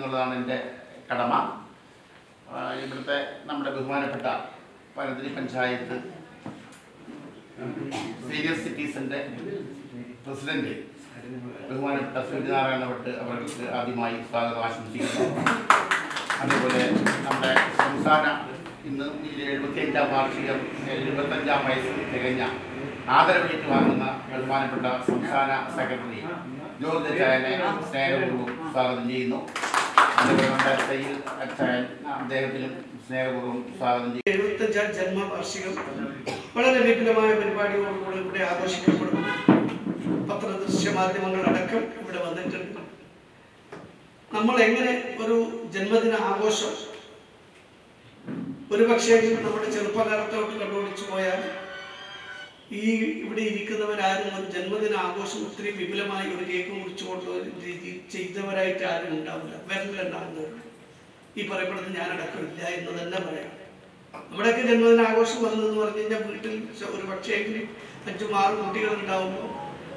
എന്നുള്ളതാണ് എൻ്റെ കടമ. ഇവിടുത്തെ നമ്മുടെ ബഹുമാനപ്പെട്ട പനതിരി പഞ്ചായത്ത് സീനിയർ സിറ്റിസൻ്റെ പ്രസിഡന്റ് ബഹുമാനപ്പെട്ട സൂര്യനാരായണ ഭട്ട് അവർക്ക് ആദ്യമായി സ്വാഗതം ആശംസിക്കുന്നു. അതേപോലെ നമ്മുടെ സംസ്ഥാന ഇന്ന് 75ാം വാർഷികം 75ാം വയസ്സ് തികഞ്ഞ ആദരവേറ്റ് വാങ്ങുന്ന ബഹുമാനപ്പെട്ട സംസ്ഥാന സെക്രട്ടറി ജോർജ് അച്ചായനെ സ്നേഹപൂർവ്വം സ്വാഗതം ചെയ്യുന്നു. അതേപോലെ നമ്മുടെ തയ്യിൽ അച്ചായൻ അദ്ദേഹത്തിനും സ്നേഹപൂർവ്വം സ്വാഗതം ചെയ്യുന്നു. 75ാം ജന്മവാർഷികം വളരെ വിപുലമായ പരിപാടികളോടുകൂടി ഇവിടെ ആഘോഷിക്കപ്പെടുന്നു. പത്രദൃശ്യ മാധ്യമങ്ങളടക്കം ഇവിടെ വന്നിട്ടുണ്ട്. നമ്മൾ എങ്ങനെ ഒരു ജന്മദിന ആഘോഷം ഒരു പക്ഷേ നമ്മുടെ ചെറുപ്പകാലത്തോട്ട് കണ്ടുപിടിച്ചു പോയാൽ ഇവിടെ ഇരിക്കുന്നവരാരും ഒരു ജന്മദിന ആഘോഷം ഒത്തിരി വിപുലമായി ഒരു കേക്ക് മുറിച്ചുകൊണ്ട് ചെയ്തവരായിട്ട് ആരും ഉണ്ടാവില്ല. വിരലുണ്ടാകുന്നത് ഈ പറയപ്പെടുന്നത് ഞാനടക്കമില്ല എന്ന് തന്നെ പറയാം. നമ്മുടെയൊക്കെ ജന്മദിന ആഘോഷം വന്നതെന്ന് പറഞ്ഞു കഴിഞ്ഞാൽ വീട്ടിൽ ഒരു പക്ഷേങ്കിലും 5-6 കുട്ടികൾ ഉണ്ടാവുമ്പോൾ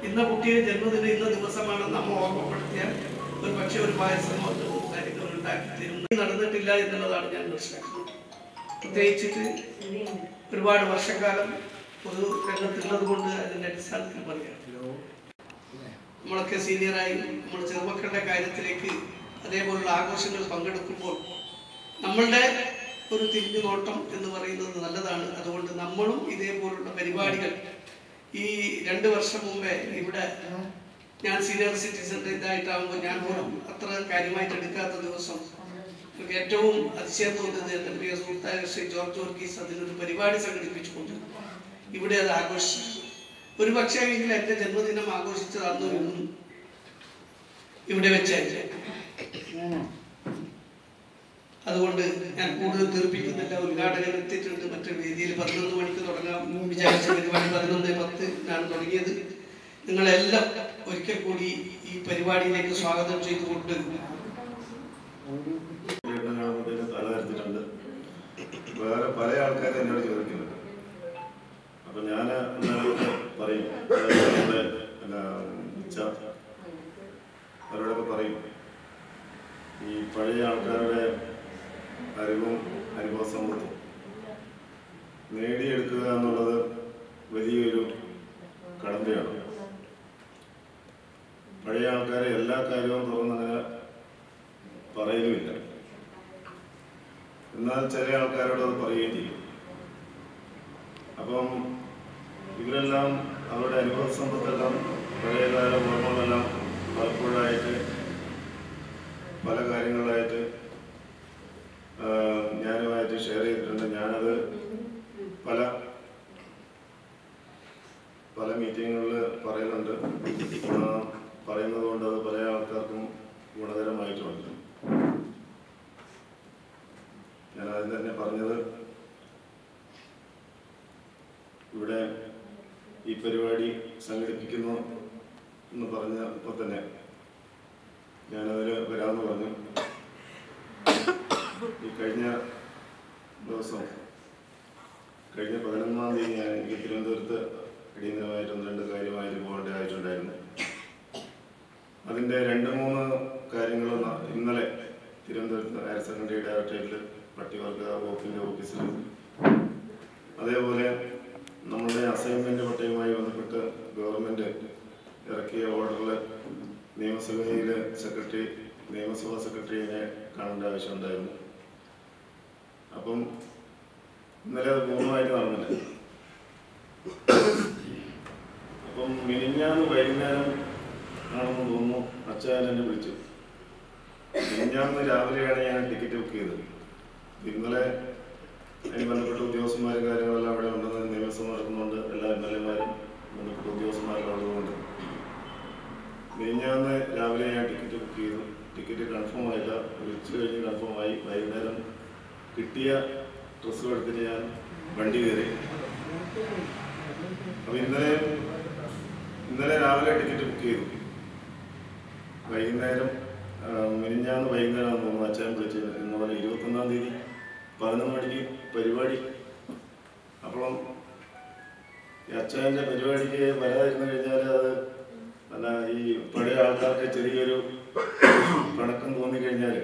ഇന്ന കുട്ടിയുടെ ജന്മദിനം ഇന്ന ദിവസമാണെന്ന് നമ്മൾ ഓർമ്മപ്പെടുത്തിയാൽ ഒരു പക്ഷേ ഒരു പായസമോ കാര്യങ്ങൾ ഉണ്ടാക്കി തരും. നടന്നിട്ടില്ല എന്നുള്ളതാണ് ഞാൻ മനസ്സിലാക്കുന്നത്. പ്രത്യേകിച്ചിട്ട് ഒരുപാട് വർഷക്കാലം പൊതു രംഗത്തുള്ളത് കൊണ്ട് അതിൻ്റെ അടിസ്ഥാനത്തിൽ പറയാം. നമ്മളൊക്കെ സീനിയറായി നമ്മൾ ചെറുമക്കളുടെ കാര്യത്തിലേക്ക് അതേപോലുള്ള ആഘോഷങ്ങൾ പങ്കെടുക്കുമ്പോൾ നമ്മളുടെ ഒരു തിരിഞ്ഞു നോട്ടം എന്ന് പറയുന്നത് നല്ലതാണ്. അതുകൊണ്ട് നമ്മളും ഇതേപോലുള്ള പരിപാടികൾ ഈ 2 വർഷം മുമ്പേ ഇവിടെ ഞാൻ സീനിയർ സിറ്റിസൻ്റെ ഇതായിട്ടാകുമ്പോൾ ഞാൻ പോലും അത്ര കാര്യമായിട്ട് എടുക്കാത്ത ദിവസം ഏറ്റവും അതിശയം തോന്നുന്നത് എൻ്റെ പ്രിയ സുഹൃത്തായ ശ്രീ ജോർജ് വർഗീസ് അതിനൊരു പരിപാടി സംഘടിപ്പിച്ചുകൊണ്ട് ഇവിടെ അത് ആഘോഷിച്ചു. ഒരു പക്ഷേ എങ്കിൽ എൻ്റെ ജന്മദിനം ആഘോഷിച്ചത് അന്നും ഇന്നും ഇവിടെ വെച്ചായിരുന്നു. അതുകൊണ്ട് ഞാൻ കൂടുതൽ തീർപ്പിക്കുന്നില്ല. ഉദ്ഘാടകൻ എത്തിയിട്ടുണ്ട്. മറ്റൊരു വേദിയിൽ 11 മണിക്ക് തുടങ്ങാം വിചാരിച്ച പരിപാടി 11:10 തുടങ്ങിയത്. നിങ്ങളെല്ലാം ഒരിക്കൽ കൂടി ഈ പരിപാടിയിലേക്ക് സ്വാഗതം ചെയ്തുകൊണ്ട് വേറെ പല ആൾക്കാരും എന്നോട് ചോദിക്കുന്നുണ്ട്. അപ്പൊ ഞാൻ പറയും അവരോടൊക്കെ പറയും ഈ പഴയ ആൾക്കാരുടെ അറിവും അനുഭവ സമ്പത്തും നേടിയെടുക്കുക എന്നുള്ളത് വലിയൊരു കടമ്പയാണ്. പഴയ ആൾക്കാരെ എല്ലാ കാര്യവും തുറന്നങ്ങനെ പറയുകയില്ല. എന്നാൽ ചില ആൾക്കാരോട് അത് പറയുകയും ചെയ്യും. അപ്പം ഇവരെല്ലാം അവരുടെ അനുഭവ സമ്പത്തെല്ലാം പഴയകാല ഓർമ്മകളെല്ലാം പലപ്പോഴായിട്ട് പല കാര്യങ്ങളായിട്ട് ഞാനുമായിട്ട് ഷെയർ ചെയ്തിട്ടുണ്ട്. ഞാനത് പല മീറ്റിങ്ങുകളിൽ പറയുന്നുണ്ട്. പറയുന്നത് കൊണ്ട് അത് പല ആൾക്കാർക്കും ഗുണകരമായിട്ടുമുണ്ട്. ഞാൻ ആദ്യം തന്നെ പറഞ്ഞത് ഇവിടെ ഈ പരിപാടി സംഘടിപ്പിക്കുന്നു എന്ന് പറഞ്ഞപ്പോൾ തന്നെ ഞാനതിൽ വരാമെന്ന് പറഞ്ഞു. ഈ കഴിഞ്ഞ ദിവസം കഴിഞ്ഞ 11-ാം തീയതി എനിക്ക് തിരുവനന്തപുരത്ത് അടിയന്തരമായിട്ട് 1-2 കാര്യമായിട്ട് പോകേണ്ടതായിട്ടുണ്ടായിരുന്നു. അതിൻ്റെ 2-3 കാര്യങ്ങൾ ഇന്നലെ തിരുവനന്തപുരത്ത് ഹയർ സെക്കൻഡറി ഡയറക്ടറേറ്റിൽ പട്ടികവർഗ വകുപ്പിൻ്റെ ഓഫീസിൽ, അതേപോലെ നമ്മുടെ അസൈൻമെൻറ്റ് പട്ടികയുമായി ബന്ധപ്പെട്ട് ഗവൺമെൻറ് ഇറക്കിയ ഓർഡറിൽ നിയമസഭാ സെക്രട്ടറിയെ കാണേണ്ട ആവശ്യമുണ്ടായിരുന്നു. അപ്പം ഇന്നലെ അത് പൂർണ്ണമായിട്ട് നടന്നില്ല. അപ്പം മിനിഞ്ഞാന്ന് വൈകുന്നേരം ആണെന്ന് തോന്നുന്നു അച്ചായൻ എന്നെ വിളിച്ചു. മിനിഞ്ഞാന്ന് രാവിലെയാണ് ഞാൻ ടിക്കറ്റ് ബുക്ക് ചെയ്തത്. ഇന്നലെ അതിന് ബന്ധപ്പെട്ട ഉദ്യോഗസ്ഥന്മാരും കാര്യങ്ങളെല്ലാം അവിടെ ഉണ്ടെന്ന് നിയമസഭ നടക്കുന്നുണ്ട്. എല്ലാ MLA-മാരും ബന്ധപ്പെട്ട ഉദ്യോഗസ്ഥന്മാരെല്ലാം ഉള്ളതുകൊണ്ട് മിനിഞ്ഞാന്ന് രാവിലെ ഞാൻ ടിക്കറ്റ് ബുക്ക് ചെയ്തു. ടിക്കറ്റ് കൺഫേം ആയില്ല. ഒരു ഉച്ച കഴിഞ്ഞ് കൺഫേം ആയി. വൈകുന്നേരം കിട്ടിയ ഡ്രസ്സും എടുത്തിട്ട് ഞാൻ വണ്ടി കയറി. അപ്പം ഇന്നലെ രാവിലെ ടിക്കറ്റ് ബുക്ക് ചെയ്തു. മിനിഞ്ഞാന്ന് വൈകുന്നേരം തോന്നുന്നു അച്ഛൻ വിളിച്ചത്. ഇന്ന് പോലെ 21-ാം തീയതി 11 മണിക്ക് പരിപാടി. അപ്പം ഈ അച്ഛൻ്റെ പരിപാടിക്ക് വരാതിരുന്നു കഴിഞ്ഞാൽ അത് ഈ പഴയ ആൾക്കാർക്ക് ചെറിയൊരു പിണക്കം തോന്നിക്കഴിഞ്ഞാൽ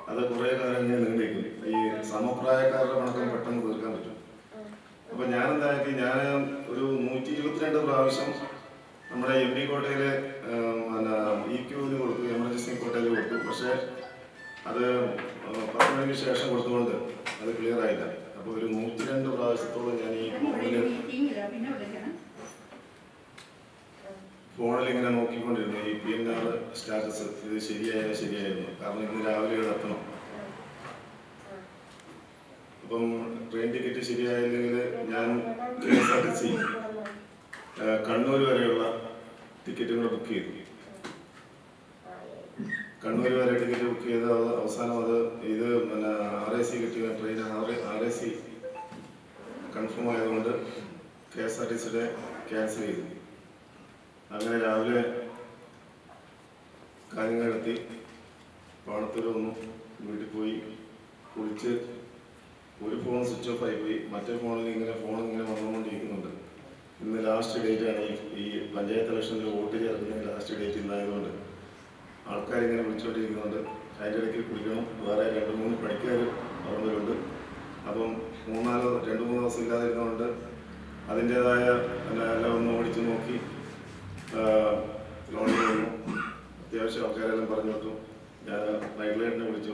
അത് കുറേ കാലം ഇങ്ങനെ നീണ്ടേക്കും. ഈ സമപ്രായക്കാരുടെ പിണക്കം പെട്ടെന്ന് തീർക്കാൻ പറ്റും. അപ്പം ഞാനെന്താക്കി, ഞാൻ ഒരു 122 പ്രാവശ്യം നമ്മുടെ MD കോട്ടയിലെ EQന് കൊടുത്തു, എമർജൻസി കോട്ടയിൽ കൊടുത്തു. പക്ഷേ അത് 10 മണിക്ക് ശേഷം കൊടുത്തുകൊണ്ട് അത് ക്ലിയർ ആയില്ല. അപ്പോൾ ഒരു 102 പ്രാവശ്യത്തോളം ഞാൻ ഈ ഫോണിൽ ഇങ്ങനെ നോക്കിക്കൊണ്ടിരുന്നു ഈ PNR സ്റ്റാറ്റസ്, ഇത് ശരിയായിരുന്നു. കാരണം ഇന്ന് രാവിലെ എത്തണം. അപ്പം ട്രെയിൻ ടിക്കറ്റ് ശരിയായില്ലെങ്കിൽ ഞാൻ KSRTC കണ്ണൂർ വരെയുള്ള ടിക്കറ്റും കൂടെ ബുക്ക് ചെയ്തു. കണ്ണൂർ വരെ ടിക്കറ്റ് ബുക്ക് ചെയ്ത് അവസാനം അത് ഇത് RAC കിട്ടിയ ട്രെയിൻ RAC കൺഫേം ആയതുകൊണ്ട് KSRTCയുടെ ക്യാൻസൽ ചെയ്തു. അങ്ങനെ രാവിലെ കാര്യങ്ങളെത്തി പാണത്തൂർ വന്നു, വീട്ടിൽ പോയി കുളിച്ച് ഒരു ഫോൺ സ്വിച്ച് ഓഫ് ആയി പോയി, മറ്റേ ഫോൺ ഇങ്ങനെ വന്നുകൊണ്ടിരിക്കുന്നുണ്ട്. ഇന്ന് ലാസ്റ്റ് ഡേറ്റാണ് ഈ പഞ്ചായത്ത് ഇലക്ഷനിൽ വോട്ട് ചേർക്കുന്ന ലാസ്റ്റ് ഡേറ്റ് ഇന്നായതുകൊണ്ട് ആൾക്കാരിങ്ങനെ വിളിച്ചുകൊണ്ടിരിക്കുന്നുണ്ട്. അതിൻ്റെ ഇടയ്ക്ക് കുളിക്കണം. വേറെ 2-3 പണിക്കാർ പറമ്പിലുണ്ട്. അപ്പം 2-3 ദിവസം ഇല്ലാതിരുന്നതുകൊണ്ട് അതിൻ്റേതായ എല്ലാം ഒന്ന് ഓടിച്ച് നോക്കി ലോണിൽ വന്നു. അത്യാവശ്യം ആൾക്കാരെല്ലാം പറഞ്ഞു വിട്ടു. ഞാൻ മൈക്കിളേട്ടനെ വിളിച്ചു.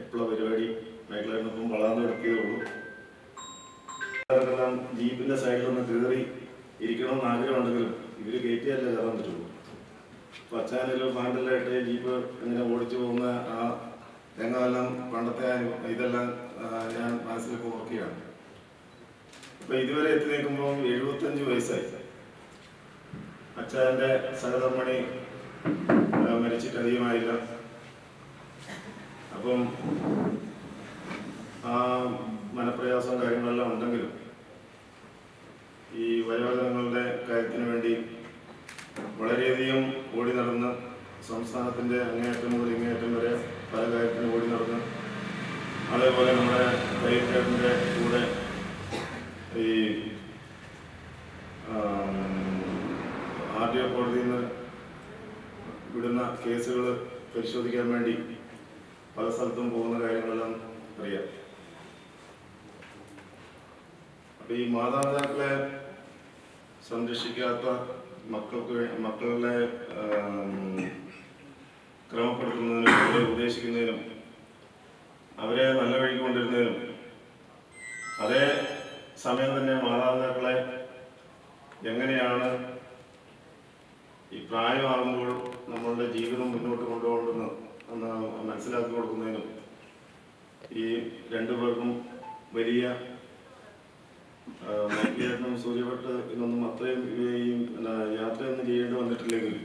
എപ്പോഴുള്ള പരിപാടി? മൈക്കിളേട്ടനൊപ്പം വളർന്നു കിടത്തിയതേ ഉള്ളൂ. എല്ലാം ജീപ്പിൻ്റെ സൈഡിലൊന്ന് കയറി ഇരിക്കണമെന്ന് ആഗ്രഹമുണ്ടെങ്കിലും ഇവർ കയറ്റിയാലേ കയറാൻ പറ്റുള്ളൂ. പച്ചാനൊരു പാൻഡലായിട്ട് ജീപ്പ് ഇങ്ങനെ ഓടിച്ചു പോകുന്ന ആ രംഗമെല്ലാം പണ്ടത്തെ ഇതെല്ലാം ഞാൻ മനസ്സിലേക്ക് ഓർക്കുകയാണ്. അപ്പം ഇതുവരെ എത്തി നിൽക്കുമ്പോൾ 75 വയസ്സായി. അച്ഛൻ്റെ സഹധർമ്മണി മരിച്ചിട്ട് അധികമായില്ല. അപ്പം ആ മനപ്രയാസവും കാര്യങ്ങളെല്ലാം ഉണ്ടെങ്കിലും ഈ വയോജനങ്ങളുടെ കാര്യത്തിന് വേണ്ടി വളരെയധികം ഓടി നടന്ന് സംസ്ഥാനത്തിൻ്റെ അങ്ങേയറ്റം മുതൽ ഇങ്ങേയറ്റം വരെ പല കാര്യത്തിനും ഓടി നടന്ന്, അതേപോലെ നമ്മുടെ കൈക്കാരൻ്റെ കൂടെ ഈ RTO കോടതിയിൽ നിന്ന് വിടുന്ന കേസുകൾ പരിശോധിക്കാൻ വേണ്ടി പല സ്ഥലത്തും പോകുന്ന കാര്യങ്ങളെല്ലാം അറിയാം. അപ്പം ഈ മാതാപിതാക്കളെ സംരക്ഷിക്കാത്ത മക്കളെ ക്രമപ്പെടുത്തുന്നതിനും അവരെ ഉപദേശിക്കുന്നതിനും അവരെ നല്ല വഴിക്ക് കൊണ്ടിരുന്നതിനും അതേ സമയം തന്നെ മാതാപിതാക്കളെ എങ്ങനെയാണ് ഈ പ്രായമാകുമ്പോൾ നമ്മളുടെ ജീവിതം മുന്നോട്ട് കൊണ്ടുപോകണമെന്ന് ഒന്ന് മനസ്സിലാക്കി കൊടുക്കുന്നതിനും ഈ രണ്ടുപേർക്കും വലിയ മൈക്കിളേട്ടനും സൂര്യഭട്ട് ഇതൊന്നും അത്രയും യാത്രയൊന്നും ചെയ്യേണ്ടി വന്നിട്ടില്ലെങ്കിൽ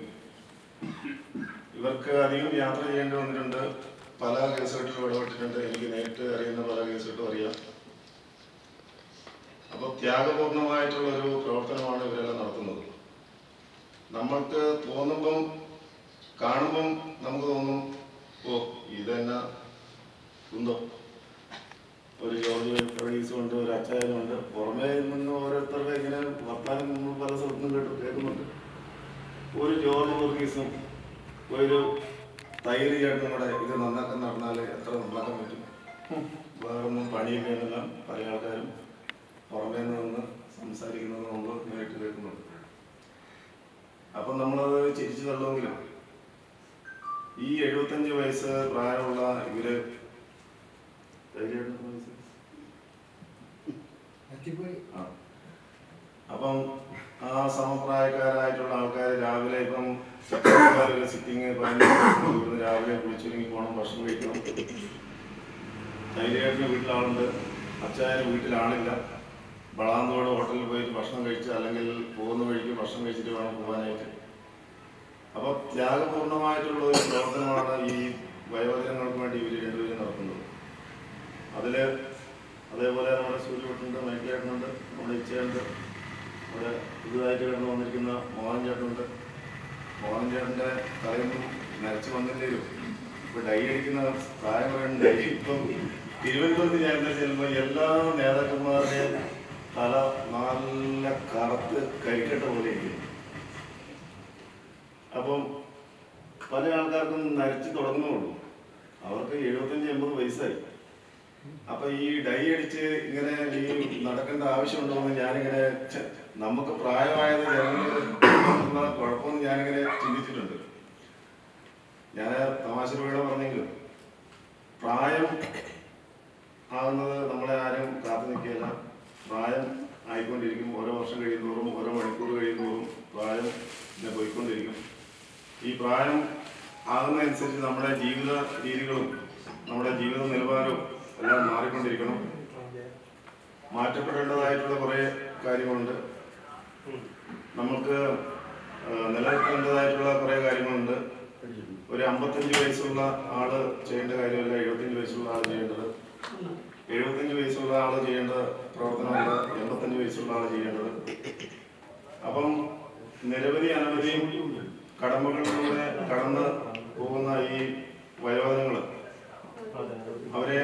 ഇവർക്ക് അധികം യാത്ര ചെയ്യേണ്ടി വന്നിട്ടുണ്ട്. പല കേസുകളിലും ഇടപെട്ടിട്ടുണ്ട്. എനിക്ക് നേരിട്ട് അറിയുന്ന പല കേസുകളും അറിയാം. അപ്പോൾ ത്യാഗപൂർണമായിട്ടുള്ളൊരു പ്രവർത്തനമാണ് ഇവരെല്ലാം നടത്തുന്നത്. നമ്മൾക്ക് തോന്നുമ്പം കാണുമ്പം നമുക്ക് തോന്നും, ഓ ഇതെന്നാ ഉണ്ടോ, ഒരു ജോലി പ്രൊഡ്യൂസുണ്ട്, ഒരു അച്ചായനുണ്ട്. പുറമേ നിന്ന് ഓരോരുത്തരുടെ ഇങ്ങനെ വർത്താനം നമ്മൾ പല സ്ഥലത്തും കേൾക്കുന്നുണ്ട്. ഒരു ജോർജ് വർഗീസും ഒരു തൈര് ചേട്ടനും കൂടെ ഇത് നന്നാക്കാൻ നടന്നാൽ എത്ര നന്നാക്കാൻ പറ്റും? വേറൊന്നും പണിയില്ല എന്നെല്ലാം പല ആൾക്കാരും പുറമേ നിന്ന് സംസാരിക്കുന്നത് നമ്മൾ നേരിട്ട് കേൾക്കുന്നുണ്ട്. അപ്പം നമ്മളത് ചിരിച്ചു തള്ളുമെങ്കിലും ഈ 75 വയസ്സ് പ്രായമുള്ള ഇവര് അപ്പം ആ സമപ്രായക്കാരായിട്ടുള്ള ആൾക്കാർ രാവിലെ ഇപ്പം സിറ്റിങ് രാവിലെ കുളിച്ചൊരുങ്ങി പോകണം, ഭക്ഷണം കഴിക്കണം. ധൈര്യമായിട്ട് വീട്ടിലാളുണ്ട്, അച്ചായന് വീട്ടിലാണില്ല. വളാന്തോട് ഹോട്ടലിൽ പോയിട്ട് ഭക്ഷണം കഴിച്ച് അല്ലെങ്കിൽ പോകുന്ന വഴിക്ക് ഭക്ഷണം കഴിച്ചിട്ട് വേണം പോകാനായിട്ട്. അപ്പോൾ ത്യാഗപൂർണമായിട്ടുള്ള ഒരു പ്രവർത്തനമാണ് ഈ വയോജനങ്ങൾക്ക് വേണ്ടി ഇവർ രണ്ടുപേരും നടത്തുന്നത്. അതിൽ അതേപോലെ നമ്മുടെ സൂര്യഭട്ടുണ്ട്, മൈക്കിളേട്ടനുണ്ട്, നമ്മുടെ ഇച്ചയുണ്ട്, നമ്മുടെ പുതുതായിട്ട് കിടന്നു വന്നിരിക്കുന്ന മോഹൻ ചേട്ടനുണ്ട്. മോഹൻ ചേട്ടൻ്റെ തലയൊന്നും നരച്ച് വന്നില്ലേലും ഇപ്പോൾ ഡൈ അടിക്കുന്ന പ്രായം പറയുന്നത് ഡൈ. ഇപ്പം തിരുവനന്തപുരത്ത് ഞാൻ ചെല്ലുമ്പോൾ എല്ലാ നേതാക്കന്മാരുടെയും തല നല്ല കറുത്ത് കരിക്കട്ട പോലെ ഇരിക്കും. അപ്പം പല ആൾക്കാർക്കും നരച്ച് തുടങ്ങുന്നുള്ളൂ. അവർക്ക് 75-80 വയസ്സായി. അപ്പൊ ഈ ഡൈ അടിച്ച് ഇങ്ങനെ ഈ നടക്കേണ്ട ആവശ്യമുണ്ടോ എന്ന് ഞാനിങ്ങനെ, നമുക്ക് പ്രായമായത് ജനങ്ങൾ കുഴപ്പമെന്ന് ഞാനിങ്ങനെ ചിന്തിച്ചിട്ടുണ്ട്. ഞാൻ തമാശയിലൂടെ പറഞ്ഞെങ്കിലും പ്രായം ആകുന്നത് നമ്മളെ ആരും കാത്തു നിൽക്കുകയില്ല. പ്രായം ആയിക്കൊണ്ടിരിക്കും. ഓരോ വർഷം കഴിയുന്നതോറും, ഓരോ മണിക്കൂർ കഴിയുന്നതോറും പ്രായം ഇങ്ങനെ പോയിക്കൊണ്ടിരിക്കും. ഈ പ്രായം ആകുന്നതനുസരിച്ച് നമ്മുടെ ജീവിത രീതികളും നമ്മുടെ ജീവിത നിലവാരവും എല്ലാം മാറിക്കൊണ്ടിരിക്കണം. മാറ്റപ്പെടേണ്ടതായിട്ടുള്ള കുറേ കാര്യങ്ങളുണ്ട്. നമുക്ക് നിലനിർത്തേണ്ടതായിട്ടുള്ള കുറേ കാര്യങ്ങളുണ്ട്. ഒരു 55 വയസ്സുള്ള ആള് ചെയ്യേണ്ട കാര്യമല്ല 75 വയസ്സുള്ള ആൾ ചെയ്യേണ്ടത്. 75 വയസ്സുള്ള ആൾ ചെയ്യേണ്ട പ്രവർത്തനമല്ല 85 വയസ്സുള്ള ആൾ ചെയ്യേണ്ടത്. അപ്പം അനവധി കടമകളിലൂടെ കടന്ന് പോകുന്ന ഈ വയോജനങ്ങൾ അവരെ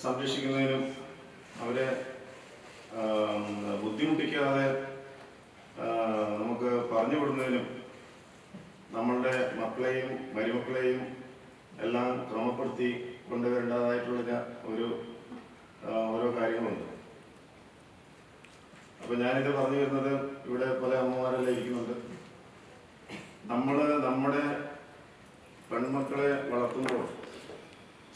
സംരക്ഷിക്കുന്നതിനും അവരെ ബുദ്ധിമുട്ടിക്കാതെ നമുക്ക് പറഞ്ഞു വിടുന്നതിനും നമ്മളുടെ മക്കളെയും മരുമക്കളെയും എല്ലാം ക്രമപ്പെടുത്തി കൊണ്ടുവരേണ്ടതായിട്ടുള്ള ഓരോ കാര്യങ്ങളുണ്ട്. അപ്പൊ ഞാനിത് പറഞ്ഞു വരുന്നത്, ഇവിടെ പല അമ്മമാരെല്ലാം ഇരിക്കുന്നുണ്ട്. നമ്മുടെ പെൺമക്കളെ വളർത്തുമ്പോൾ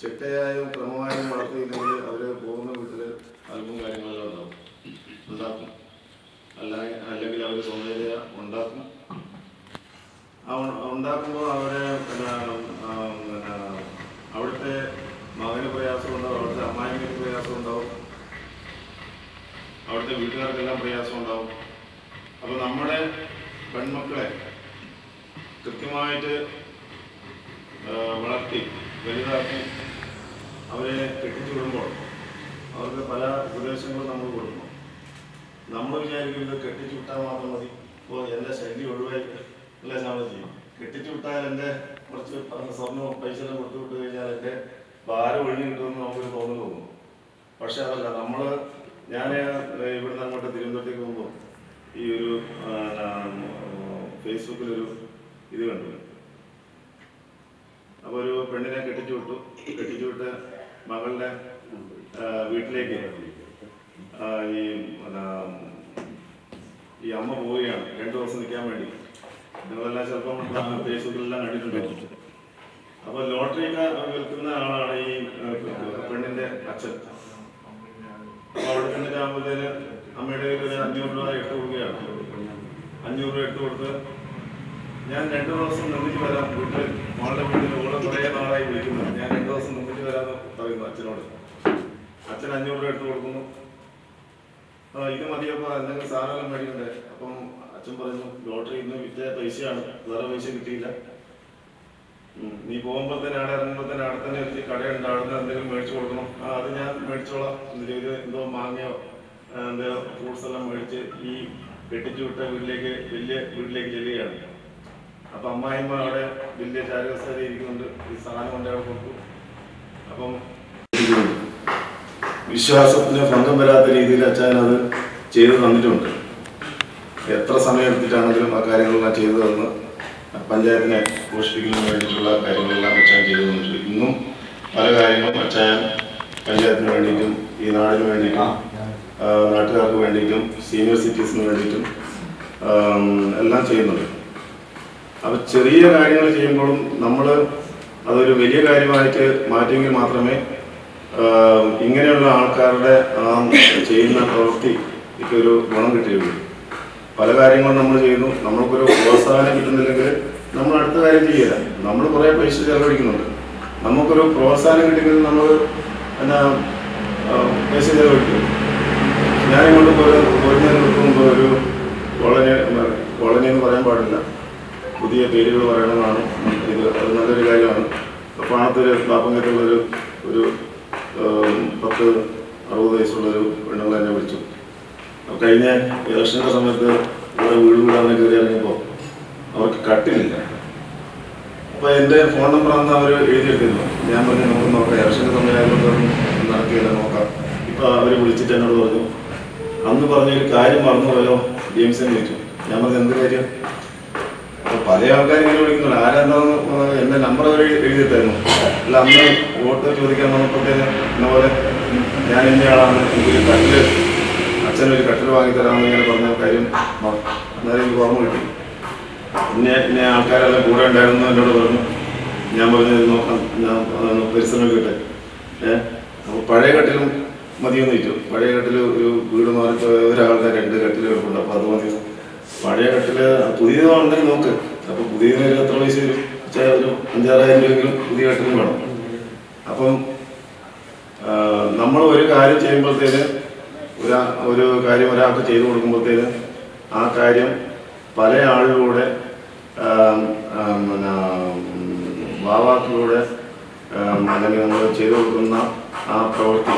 ചിട്ടയായും ക്രമമായും വളർത്തിയില്ലെങ്കിൽ അവര് പോകുന്ന വീട്ടില് അല്പം കാര്യങ്ങളെല്ലാം ഉണ്ടാക്കും. അല്ലെങ്കിൽ അവർ സ്വമേധയ ഉണ്ടാക്കും. ഉണ്ടാക്കുമ്പോൾ അവരെ അവിടുത്തെ മകന് പ്രയാസം ഉണ്ടാവും, അവിടുത്തെ അമ്മായിക്ക് പ്രയാസം ഉണ്ടാവും, അവിടുത്തെ വീട്ടുകാർക്കെല്ലാം പ്രയാസം ഉണ്ടാവും. അപ്പോൾ നമ്മുടെ പെൺമക്കളെ കൃത്യമായിട്ട് വളർത്തി വലുതാക്കി അവരെ കെട്ടിച്ചു വിടുമ്പോൾ അവർക്ക് പല ഉപദേശങ്ങളും നമ്മൾ കൊടുക്കണം. നമ്മൾ വിചാരിക്കും ഇത് കെട്ടിച്ചു വിട്ടാൽ മാത്രം മതി, ഇപ്പോൾ എൻ്റെ ശല്യം ഒഴിവായി അല്ല നമ്മൾ ചെയ്യും. കെട്ടിച്ചു വിട്ടാൽ എൻ്റെ കുറച്ച് സ്വർണ്ണവും പൈസ എല്ലാം കൊടുത്തു വിട്ട് കഴിഞ്ഞാൽ എൻ്റെ ഭാരം ഒഴിഞ്ഞു കിട്ടുമെന്ന് നമുക്കൊരു തോന്നൽ തോന്നും. പക്ഷെ അതല്ല, ഞാൻ ഇവിടുന്ന് അങ്ങോട്ട് തിരുവനന്തപുരത്തേക്ക് പോകുമ്പോൾ ഈ ഒരു ഫേസ്ബുക്കിലൊരു ഇത് കണ്ടു. അപ്പോൾ ഒരു പെണ്ണിനെ കെട്ടിച്ചു വിട്ട് മകളുടെ വീട്ടിലേക്ക് ഈ അമ്മ പോവുകയാണ് 2 ദിവസം നിൽക്കാൻ വേണ്ടി. നിങ്ങളെല്ലാം ചിലപ്പം ഫേസ്ബുക്കിലെല്ലാം കണ്ടിട്ടുണ്ടാവും. അപ്പോൾ ലോട്ടറി വിൽക്കുന്ന ആളാണ് ഈ പെണ്ണിന്റെ അച്ഛൻ. അപ്പോൾ അവിടെ ചെന്നിട്ടാകുമ്പോഴത്തേന് അമ്മയുടെ ഒരു 500 രൂപ ഇട്ട് കൊടുക്കുകയാണ്. 500 രൂപ ഇട്ട് കൊടുത്ത് ഞാൻ 2 ദിവസം നിന്നിട്ട് വരാം വീട്ടിൽ, മോളുടെ വീട്ടിൽ ഓളെ കുറേ നാളായി വിളിക്കുന്നത്, ഞാൻ 2 ദിവസം നിന്നിട്ട് വരാമെന്ന് പറയുന്നു അച്ഛനോട്. അച്ഛൻ 500 രൂപ എടുത്ത് കൊടുക്കുന്നു. ഇത് മതിയപ്പോൾ എന്തെങ്കിലും സാധനം മേടിക്കണ്ടേ? അപ്പം അച്ഛൻ പറഞ്ഞു, ലോട്ടറി ഇന്ന് വിറ്റ പൈസയാണ്, വേറെ പൈസ കിട്ടിയില്ല. നീ പോകുമ്പോഴത്തേന് അവിടെ ഇറങ്ങുമ്പോഴത്തേന് അവിടെ തന്നെ ഒരു കടയുണ്ട്, അവിടെ നിന്ന് എന്തെങ്കിലും മേടിച്ചു കൊടുക്കണം. അത് ഞാൻ മേടിച്ചോളാം. എന്തോ മാങ്ങയോ എന്തോ ഫ്രൂട്ട്സ് എല്ലാം മേടിച്ച് ഈ കെട്ടിച്ചു വിട്ട വലിയ വീട്ടിലേക്ക് ചെല്ലുകയാണ്. അപ്പൊ അമ്മായിമ്മ അവിടെ വലിയ ചാരുകസേര ഇരിക്കുന്നുണ്ട്. ഈ സാധനം കൊണ്ട് അവിടെ കൊടുത്തു. അപ്പം വിശ്വാസത്തിന് ഭംഗം വരാത്ത രീതിയിൽ അച്ഛൻ അത് ചെയ്തു തന്നിട്ടുണ്ട്. എത്ര സമയം എടുത്തിട്ടാണെങ്കിലും ആ കാര്യങ്ങളെല്ലാം ചെയ്തു തന്ന് പഞ്ചായത്തിനെ പോഷിപ്പിക്കുന്നതിന് വേണ്ടിയിട്ടുള്ള കാര്യങ്ങളെല്ലാം അച്ഛൻ ചെയ്തു തന്നിട്ടുണ്ട്. ഇന്നും പല കാര്യങ്ങളും അച്ഛൻ പഞ്ചായത്തിന് വേണ്ടിയിട്ടും ഈ നാടിന് വേണ്ടിയിട്ടും നാട്ടുകാർക്ക് വേണ്ടിയിട്ടും സീനിയർ സിറ്റിസന് വേണ്ടിയിട്ടും എല്ലാം ചെയ്യുന്നുണ്ട്. അപ്പം ചെറിയ കാര്യങ്ങൾ ചെയ്യുമ്പോഴും നമ്മൾ അതൊരു വലിയ കാര്യമായിട്ട് മാറ്റിയെങ്കിൽ മാത്രമേ ഇങ്ങനെയുള്ള ആൾക്കാരുടെ ചെയ്യുന്ന പ്രവൃത്തിക്ക് ഒരു ഗുണം കിട്ടുകയുള്ളൂ. പല കാര്യങ്ങളും നമ്മൾ ചെയ്യുന്നു, നമ്മൾക്കൊരു പ്രോത്സാഹനം കിട്ടുന്നില്ലെങ്കിൽ നമ്മൾ അടുത്ത കാര്യം ചെയ്യുക. നമ്മൾ കുറേ പൈസ ചെലവഴിക്കുന്നുണ്ട്, നമുക്കൊരു പ്രോത്സാഹനം കിട്ടിയെങ്കിൽ നമ്മൾ പൈസ ചെലവഴിക്കും. ഞാനിങ്ങോട്ട് പോരുന്നതിന് മുമ്പ് ഒരു കോളനി എന്ന് പറയാൻ പാടില്ല, പുതിയ പേരുകൾ പറയണമെന്നാണ് ഇത്. അത് നല്ലൊരു കാര്യമാണ്. പാണത്തൊരു പാപ്പങ്കത്തുള്ളൊരു 10-60 വയസ്സുള്ളൊരു പെണ്ണുങ്ങൾ എന്നെ വിളിച്ചു. കഴിഞ്ഞ ഇലക്ഷൻ്റെ സമയത്ത് ഇവിടെ വീട് വിടാൻ കയറി ഇറങ്ങിയപ്പോൾ അവർക്ക് കട്ടിലില്ല. അപ്പോൾ എൻ്റെ ഫോൺ നമ്പറാണെന്ന് അവർ എഴുതിയെടുത്തിരുന്നു. ഞാൻ പറഞ്ഞു നമുക്ക് നോക്കാം, ഇലക്ഷൻ്റെ സമയമായതുകൊണ്ടൊന്നും നടക്കുകയില്ല, നോക്കാം. ഇപ്പോൾ അവർ വിളിച്ചിട്ട് എന്നോട് പറഞ്ഞു, അന്ന് പറഞ്ഞൊരു കാര്യം മറന്നുപോയോ ജെയിംസിനെ വിളിച്ചു. ഞാൻ പറഞ്ഞു എന്ത് കാര്യം? അപ്പോൾ പല ആൾക്കാരും ഇങ്ങനെ വിളിക്കുന്നുണ്ട്. ആരാന്താന്ന് എൻ്റെ നമ്പർ വരെ എഴുതിയിട്ടായിരുന്നു. അല്ല, അന്ന് വോട്ട് ചോദിക്കാൻ വന്നപ്പോഴത്തേന് എന്ന പോലെ ഞാൻ ഇന്നയാളാണ്, എനിക്കൊരു കട്ടില്, അച്ഛനൊരു കട്ടിൽ വാങ്ങിത്തരാമെന്ന് ഇങ്ങനെ പറഞ്ഞ കാര്യം അന്നേരം എനിക്ക് ഓർമ്മ കിട്ടി. ഇന്ന ആൾക്കാരെല്ലാം കൂടെ ഉണ്ടായിരുന്നു എന്നോട് പറഞ്ഞു. ഞാൻ പറഞ്ഞു നോക്കാം, ഞാൻ പരിശ്രമിക്കട്ടെ. അപ്പോൾ പഴയ കട്ടിലും മതിയെന്ന് ചോദിച്ചു. പഴയ കട്ടിൽ ഒരു വീട് മാറിപ്പോൾ ഒരാളുടെ 2 കട്ടിൽ കിടപ്പുണ്ട്. അപ്പോൾ അത് മതി. പഴയ കട്ടിൽ പുതിയതാണെങ്കിൽ നോക്ക്. അപ്പോൾ പുതിയതിന് എത്ര പൈസ വരും? ഒരു 5,000-6,000 രൂപയെങ്കിലും പുതിയ കട്ടിലും വേണം. അപ്പം നമ്മൾ ഒരു കാര്യം ചെയ്യുമ്പോഴത്തേന് ഒരു കാര്യം ഒരാൾക്ക് ചെയ്തു കൊടുക്കുമ്പോഴത്തേന് ആ കാര്യം പല ആളിലൂടെ പിന്നെ വാവാക്കിലൂടെ അല്ലെങ്കിൽ നമ്മൾ ചെയ്തു കൊടുക്കുന്ന ആ പ്രവൃത്തി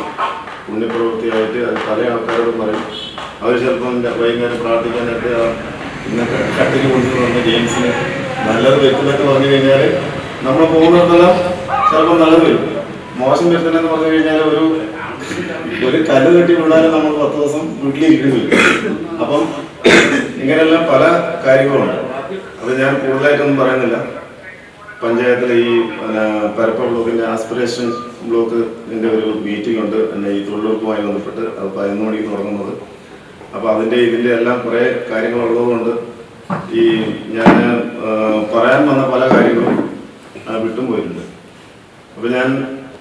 പുണ്യപ്രവൃത്തിയായിട്ട് അത് പല ആൾക്കാരോട് പറയും. അവർ ചിലപ്പം വൈകുന്നേരം പ്രാർത്ഥിക്കാനായിട്ട് ഇന്നത്തെ കട്ടിന് കൊണ്ടുവന്ന് പറഞ്ഞ ജെയിംസിന് നല്ലത് വരുത്തില്ലെന്ന് പറഞ്ഞു കഴിഞ്ഞാൽ നമ്മൾ പോകുന്നിടത്തെല്ലാം ചിലപ്പോൾ നല്ലത് വരും. മോശം വരുത്തില്ലെന്ന് പറഞ്ഞു കഴിഞ്ഞാൽ ഒരു കല്ല് കെട്ടി വിടാനും നമ്മൾ 10 ദിവസം വീട്ടിലിരിക്കേണ്ടി വരും. അപ്പം ഇങ്ങനെയെല്ലാം പല കാര്യങ്ങളുണ്ട്. അത് ഞാൻ കൂടുതലായിട്ടൊന്നും പറയുന്നില്ല. പഞ്ചായത്തിലെ ഈ പരപ്പ ബ്ലോക്കിൻ്റെ ആസ്പിറേഷൻ ബ്ലോക്കിൻ്റെ ഒരു മീറ്റിംഗ് ഉണ്ട് എന്നെ ഈ തൊഴിലുറപ്പുമായി ബന്ധപ്പെട്ട്. അത് 11 മണിക്ക് തുടങ്ങുന്നത്. അപ്പോൾ ഇതിൻ്റെ എല്ലാം കുറേ കാര്യങ്ങളുള്ളതുകൊണ്ട് ഈ ഞാൻ പറയാൻ വന്ന പല കാര്യങ്ങളും വിട്ടും പോയിട്ടുണ്ട്. അപ്പോൾ ഞാൻ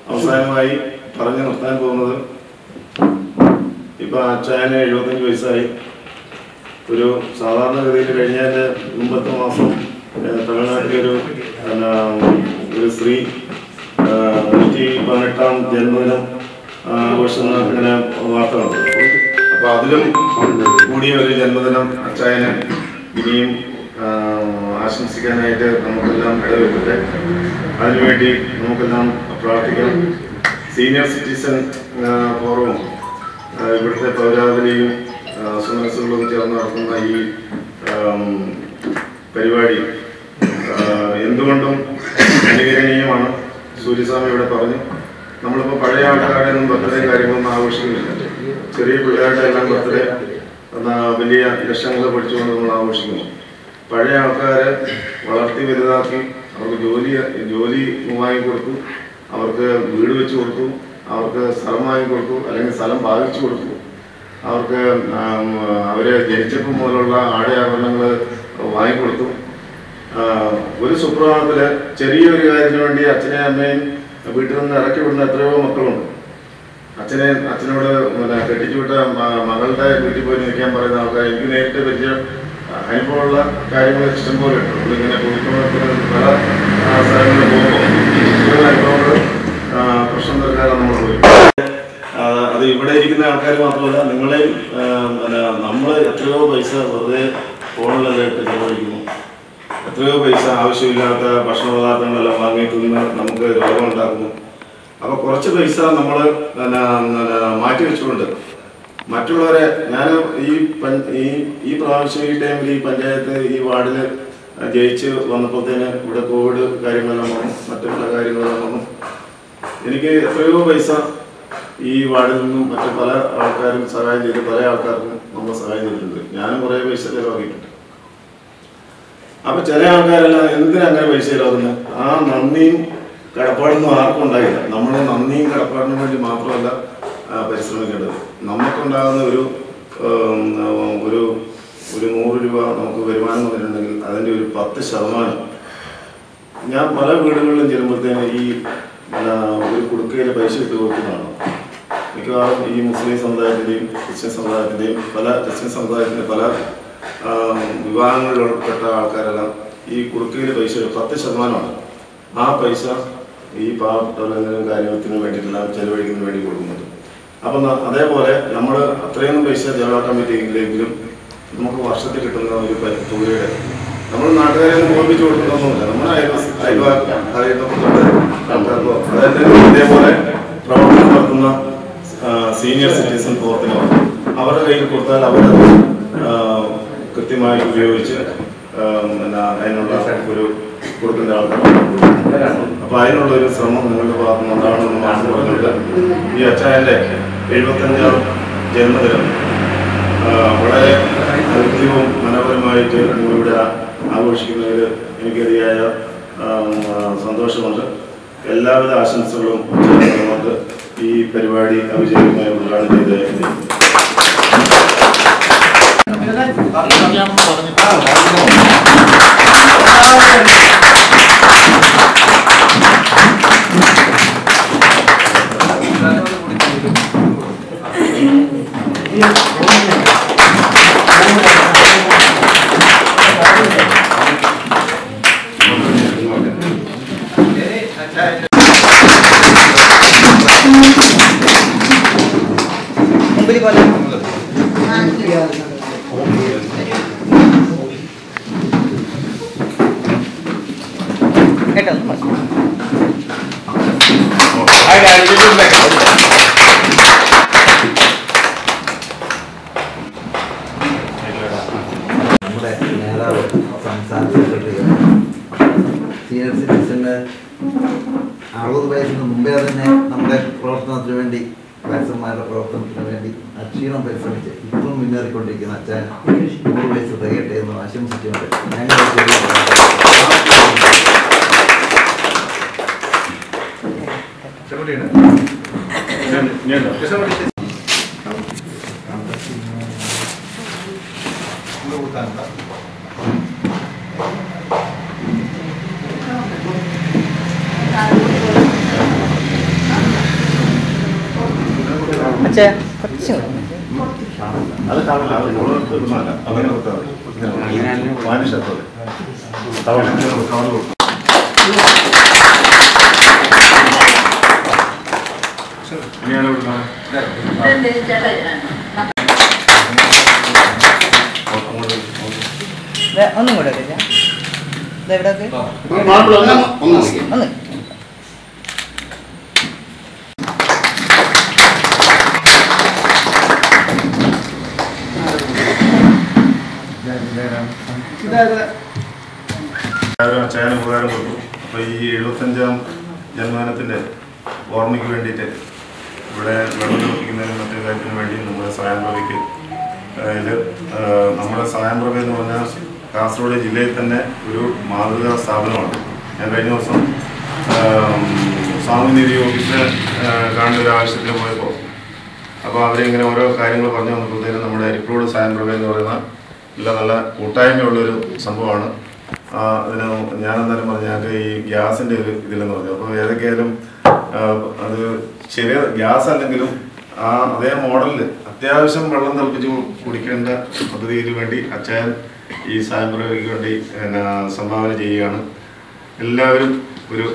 അവസാനമായി പറഞ്ഞു നിർത്താൻ പോകുന്നത്, ഇപ്പോൾ അച്ചായന് 75 വയസ്സായി. ഒരു സാധാരണഗതിയിൽ കഴിഞ്ഞതിൻ്റെ മുമ്പത്തെ മാസം തമിഴ്നാട്ടിലൊരു സ്ത്രീ 118ാം ജന്മദിനം ആഘോഷിക്കുന്ന ഇങ്ങനെ വാർത്ത കണ്ടു. അപ്പോൾ അതിലും കൂടിയ ഒരു ജന്മദിനം അച്ചായന് ഇനിയും ആശംസിക്കാനായിട്ട് നമുക്കെല്ലാം ഇടവെക്കട്ടെ. അതിനുവേണ്ടി നമുക്കെല്ലാം പ്രാർത്ഥിക്കാം. സീനിയർ സിറ്റിസൺ ഫോറവും ഇവിടുത്തെ പൗരാവലിയും സുമനസ്സുകളും ചേർന്ന് നടത്തുന്ന ഈ പരിപാടി എന്തുകൊണ്ടും അനുകരണീയമാണ്. സൂര്യസ്വാമി ഇവിടെ പറഞ്ഞു, നമ്മളിപ്പോൾ പഴയ ആൾക്കാരുടെ ഒന്നും ബർത്ത്ഡേ കാര്യങ്ങളൊന്നും ആഘോഷിക്കുന്നില്ല. ചെറിയ പിള്ളേരുടെ എല്ലാം ബർത്ത്ഡേ വലിയ ലക്ഷങ്ങൾ പഠിച്ചുകൊണ്ട് നമ്മൾ ആഘോഷിക്കുന്നു. പഴയ ആൾക്കാരെ വളർത്തി വലുതാക്കി അവർക്ക് ജോലി വാങ്ങിക്കൊടുത്തു, അവർക്ക് വീട് വെച്ച് കൊടുത്തു, അവർക്ക് സ്ഥലം വാങ്ങിക്കൊടുത്തു, അല്ലെങ്കിൽ സ്ഥലം ഭാഗിച്ചു കൊടുത്തു, അവർക്ക് അവരെ ജനിച്ചപ്പോൾ മുതലുള്ള ആടയാഭരണങ്ങൾ വാങ്ങിക്കൊടുത്തു. ഒരു സുപ്രഭാതത്തിൽ ചെറിയൊരു കാര്യത്തിന് വേണ്ടി അച്ഛനെയും അമ്മയും വീട്ടിൽ നിന്ന് ഇറക്കി വിടുന്ന എത്രയോ മക്കളുണ്ട്. അച്ഛനോട് കെട്ടിച്ചു വിട്ട മകളുടെ വീട്ടിൽ പോയി നിൽക്കാൻ പറയുന്ന ആൾക്കാർ എനിക്ക് നേരിട്ട് വലിയ അനുഭവമുള്ള കാര്യങ്ങൾ ഇഷ്ടംപോലെ ഉണ്ട്. നമ്മളിങ്ങനെ കോഴിക്കോട് പല സ്ഥലങ്ങളിൽ പോകുമ്പോൾ ഇത്തരം അനുഭവങ്ങൾ പ്രശ്നം തീർക്കാതെ നമ്മൾ പോയി. അത് ഇവിടെ ഇരിക്കുന്ന ആൾക്കാർ മാത്രമല്ല, നിങ്ങളെയും നമ്മൾ എത്രയോ പൈസ വെറുതെ ഫോണിലല്ലായിട്ട് ചെലവഴിക്കുന്നു. എത്രയോ പൈസ ആവശ്യമില്ലാത്ത ഭക്ഷണ പദാർത്ഥങ്ങളെല്ലാം വാങ്ങി തിന്ന് നമുക്ക് രോഗം ഉണ്ടാക്കുന്നു. അപ്പോൾ കുറച്ച് പൈസ നമ്മൾ മാറ്റി വെച്ചുകൊണ്ട് മറ്റുള്ളവരെ, ഞാൻ ഈ പ്രാവശ്യം ഈ ടൈമിൽ ഈ പഞ്ചായത്ത് ഈ വാർഡിൽ ജയിച്ച് വന്നപ്പോഴത്തേന് ഇവിടെ കോവിഡ് കാര്യങ്ങളെല്ലാം വന്നു, മറ്റു പല കാര്യങ്ങളെല്ലാം വന്നു. എനിക്ക് എത്രയോ പൈസ ഈ വാർഡിൽ നിന്നും മറ്റു പല ആൾക്കാരും സഹായം ചെയ്ത് പല ആൾക്കാർക്കും നമ്മൾ സഹായം ചെയ്തിട്ടുണ്ട്. ഞാനും കുറേ പൈസ ചിലവാക്കിയിട്ടുണ്ട്. അപ്പം ചില ആൾക്കാരെല്ലാം എന്തിനങ്ങനെ പൈസ ചിലവാക്കുന്നത്? ആ നന്ദിയും കടപ്പാടൊന്നും ആർക്കും ഉണ്ടായില്ല. നമ്മൾ നന്ദിയും കടപ്പാടിനും വേണ്ടി മാത്രമല്ല പരിശ്രമിക്കേണ്ടത്. നമുക്കുണ്ടാകുന്ന ഒരു 100 രൂപ നമുക്ക് വരുമാനം വന്നിട്ടുണ്ടെങ്കിൽ അതിൻ്റെ ഒരു 10%. ഞാൻ പല വീടുകളിലും ചെല്ലുമ്പോഴത്തേന് ഈ ഒരു കുടുക്കയിൽ പൈസ ഇട്ട് കൊടുക്കുന്നതാണ്. മിക്കവാറും ഈ മുസ്ലിം സമുദായത്തിൻ്റെയും ക്രിസ്ത്യൻ സമുദായത്തിൻ്റെയും ക്രിസ്ത്യൻ സമുദായത്തിൻ്റെ പല വിഭാഗങ്ങളിൽപ്പെട്ട ആൾക്കാരെല്ലാം ഈ കുടുക്കയിൽ പൈസ 10%. ആ പൈസ ഈ പാവപ്പെട്ടവരെന്തെങ്കിലും കാര്യത്തിന് വേണ്ടിയിട്ടെല്ലാം ചെലവഴിക്കുന്നതിന് വേണ്ടി കൊടുക്കുന്നുണ്ട്. അപ്പം അതേപോലെ നമ്മൾ അത്രയൊന്നും പൈസ ചെലവാക്കാൻ പറ്റിയെങ്കിലെങ്കിലും നമുക്ക് വർഷത്തിൽ കിട്ടുന്ന ഒരു തുകയുടെ നമ്മൾ നാട്ടുകാരെ ഓർമ്മിച്ച് കൊടുക്കുന്നൊന്നുമില്ല. നമ്മുടെ ആൾക്കാർക്കോ അതായത് ഇതേപോലെ പ്രവർത്തനം നടത്തുന്ന സീനിയർ സിറ്റിസൺ ഫോറത്തിനോ അവരുടെ കയ്യിൽ കൊടുത്താൽ അവരത് കൃത്യമായി ഉപയോഗിച്ച് അതിനുള്ള ഒരു കൊടുക്കേണ്ട ആൾക്കാർ. അപ്പോൾ അതിനുള്ളൊരു ശ്രമം നിങ്ങളുടെ ഭാഗത്ത് നിന്നുണ്ടാവണമെന്ന് മാത്രം പറഞ്ഞുകൊണ്ട് ഈ അച്ചായൻ്റെ 75ാം ജന്മദിനം വളരെ കൃത്യവും മനോഹരമായി വിപുലമായിട്ട് നിങ്ങളിവിടെ ആഘോഷിക്കുന്നതിൽ എനിക്കതിയായ സന്തോഷമുണ്ട്. എല്ലാവിധ ആശംസകളും ചേർന്നുകൊണ്ട് ഈ പരിപാടി അവിജയമായി ഉദ്ഘാടനം ചെയ്തതായിരുന്നു. നമ്മുടെ നേതാവ് സംസ്ഥാന സെക്രട്ടറി സീനിയർ സിറ്റിസന് 60 വയസ്സിന് മുമ്പേ തന്നെ നമ്മുടെ പ്രവർത്തനത്തിന് വേണ്ടി വയസ്സന്മാരുടെ പ്രവർത്തനത്തിന് വേണ്ടി അക്ഷീണം പരിശ്രമിച്ച് ഇപ്പം മുന്നേറിക്കൊണ്ടിരിക്കുന്ന അച്ഛൻ 100 വയസ്സ് തികയട്ടെ എന്ന് ആശംസിച്ചുകൊണ്ട് ഞങ്ങൾ അത് കാണില്ല, അത് അങ്ങനെ മാനുഷത്തോടെ ഒന്നും കൂടെ ഇതെവിടെ ഒന്ന് അച്ചായന് ഉപകാരം കൊടുത്തു. അപ്പോൾ ഈ 75ാം ജന്മദിനത്തിൻ്റെ ഓർമ്മയ്ക്ക് വേണ്ടിയിട്ട് ഇവിടെ വെള്ളം തിളപ്പിക്കുന്നതിനും മറ്റു കാര്യത്തിനു വേണ്ടി നമ്മുടെ സായംപ്രഭയ്ക്ക്, അതായത് നമ്മുടെ സായംപ്രഭ എന്ന് പറഞ്ഞാൽ കാസർഗോഡ് ജില്ലയിൽ തന്നെ ഒരു മാതൃകാ സ്ഥാപനമാണ്. ഞാൻ കഴിഞ്ഞ ദിവസം സാമൂഹ്യനീതി ഓഫീസിൽ കാണുന്ന ഒരു ആവശ്യത്തിന് പോയപ്പോൾ അപ്പോൾ അവരിങ്ങനെ ഓരോ കാര്യങ്ങൾ പറഞ്ഞു വന്നപ്പോഴത്തേനും നമ്മുടെ അരിക്കോട് സായംപ്രഭ എന്ന് പറയുന്ന നല്ല കൂട്ടായ്മയുള്ളൊരു സംഭവമാണ്. അതിന് ഞാനെന്തായാലും പറഞ്ഞു ഞങ്ങൾക്ക് ഈ ഗ്യാസിൻ്റെ ഒരു ഇതിലെന്ന് പറഞ്ഞു. അപ്പോൾ ഏതൊക്കെയായാലും അത് ചെറിയ ഗ്യാസ് അല്ലെങ്കിലും അതേ മോഡലിൽ അത്യാവശ്യം വെള്ളം തിളപ്പിച്ച് കുടിക്കേണ്ട പദ്ധതിക്ക് വേണ്ടി അച്ചായൻ ഈ സായംപ്രഭയ്ക്ക് വേണ്ടി സംഭാവന ചെയ്യുകയാണ്. എല്ലാവരും ഒരു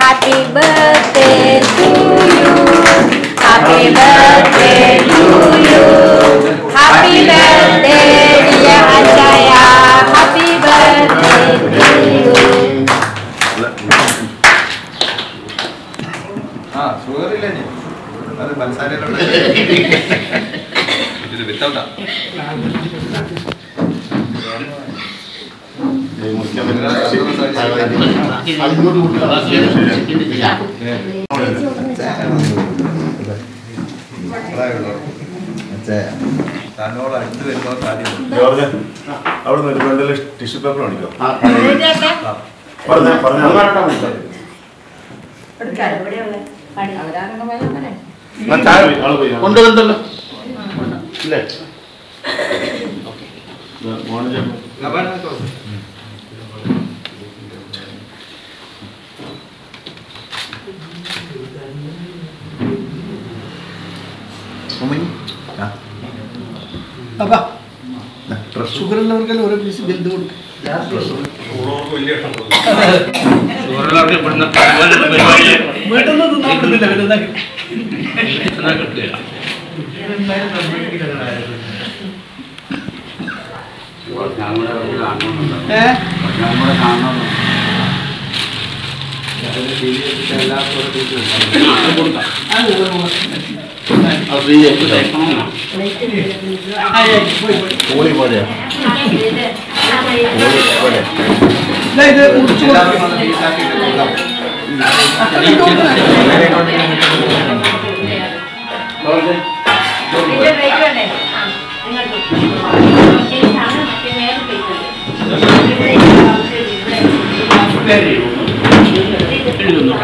Happy birthday to you. Happy birthday to you. Happy birthday dear Achaya. Happy birthday to you. George അവിടെ നിന്ന് ഒരു ബണ്ടിൽ ടിഷ്യൂ പേപ്പർ കാണിക്കോ? കൊണ്ടുവന്നല്ലോ ഇല്ലേ? Apa? Nah. ഷുഗറുള്ളവർക്കെല്ലാം ഓരോ പീസ് ബിന്ദു കൊടുക്കും. വീട്ടിൽ നിന്ന് തിന്നാൻ പറ്റുന്നില്ല, വലുതാക്കി കോഴി പോലെയാ ഇത് മുറിച്ചു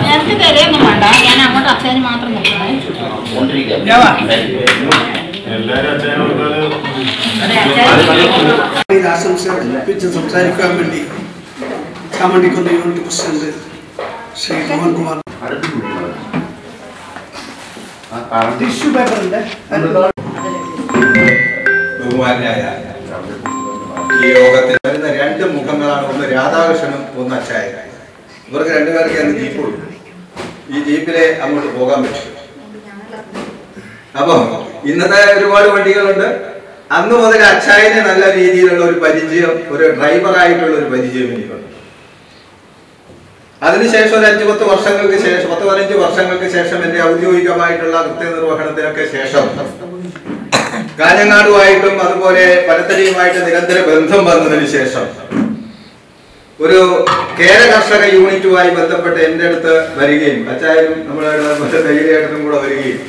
നേരത്തെ കരയൊന്നും വേണ്ട, ഞാൻ അങ്ങോട്ട് അച്ഛന് മാത്രം നോക്കണേ. ആശംസ അർപ്പിച്ച് സംസാരിക്കാൻ വേണ്ടി Chamandikkunnu unit president Shri Mohankumar. Tissue പേപ്പറിന്റെ ബഹുമാനായ ഈ യോഗത്തിൽ വരുന്ന രണ്ട് മുഖങ്ങളാണ്, ഒന്ന് രാധാകൃഷ്ണനും ഒന്ന് അച്ചായ. ഇവർക്ക് രണ്ടുപേർക്ക് അന്ന് ജീപ്പുള്ളൂ. ഈ ജീപ്പിലെ അങ്ങോട്ട് പോകാൻ പറ്റും. അപ്പം ഇന്നത്തെ ഒരുപാട് വണ്ടികളുണ്ട്. അന്ന് മുതൽ അച്ചായന് നല്ല രീതിയിലുള്ള ഒരു പരിചയം, ഒരു ഡ്രൈവറായിട്ടുള്ള ഒരു പരിചയം എനിക്കുണ്ട്. അതിനുശേഷം ഒരു 5-10 വർഷങ്ങൾക്ക് ശേഷം, 10-15 വർഷങ്ങൾക്ക് ശേഷം എന്റെ ഔദ്യോഗികമായിട്ടുള്ള കൃത്യനിർവഹണത്തിനൊക്കെ ശേഷം കാഞ്ഞങ്ങാടുമായിട്ടും അതുപോലെ പലതരയുമായിട്ട് നിരന്തര ബന്ധം വന്നതിന് ശേഷം ഒരു കേര കർഷക യൂണിറ്റുമായി ബന്ധപ്പെട്ട് എൻ്റെ അടുത്ത് വരികയും അച്ചായനും നമ്മുടെ തൈലയായിട്ടും കൂടെ വരികയും